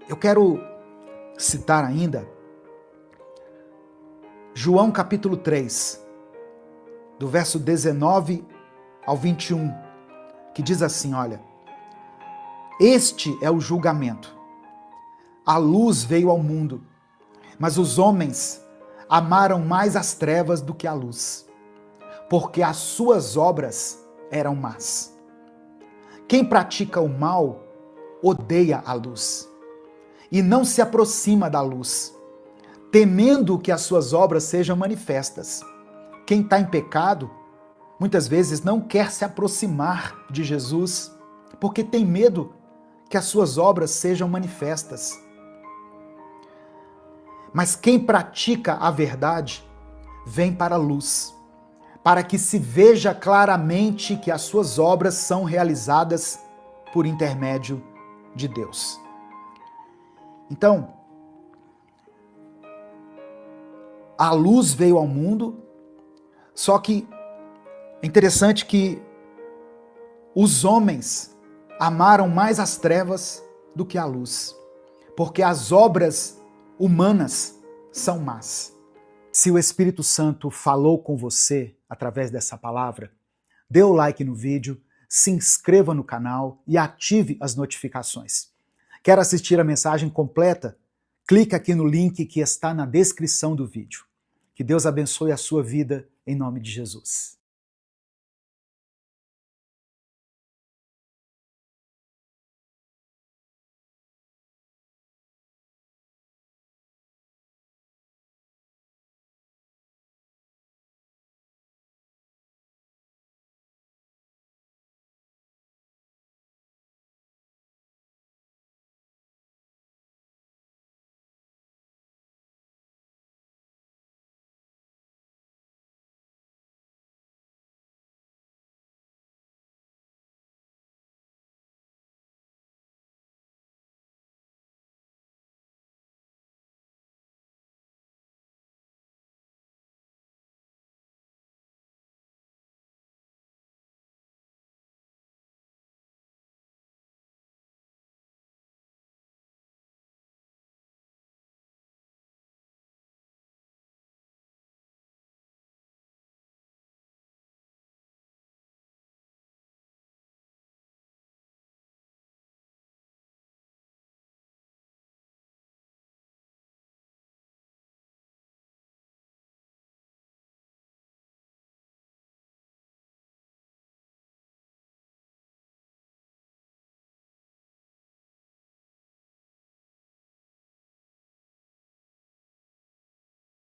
Eu quero citar ainda João capítulo 3, do verso 19 ao 21, que diz assim, olha: este é o julgamento. A luz veio ao mundo, mas os homens amaram mais as trevas do que a luz, porque as suas obras eram más. Quem pratica o mal odeia a luz e não se aproxima da luz, temendo que as suas obras sejam manifestas, quem está em pecado, muitas vezes não quer se aproximar de Jesus, porque tem medo que as suas obras sejam manifestas. Mas quem pratica a verdade vem para a luz, para que se veja claramente que as suas obras são realizadas por intermédio de Deus. Então, a luz veio ao mundo, só que é interessante que os homens amaram mais as trevas do que a luz, porque as obras humanas são más. Se o Espírito Santo falou com você através dessa palavra, dê o like no vídeo, se inscreva no canal e ative as notificações. Quer assistir a mensagem completa? Clique aqui no link que está na descrição do vídeo. Que Deus abençoe a sua vida em nome de Jesus.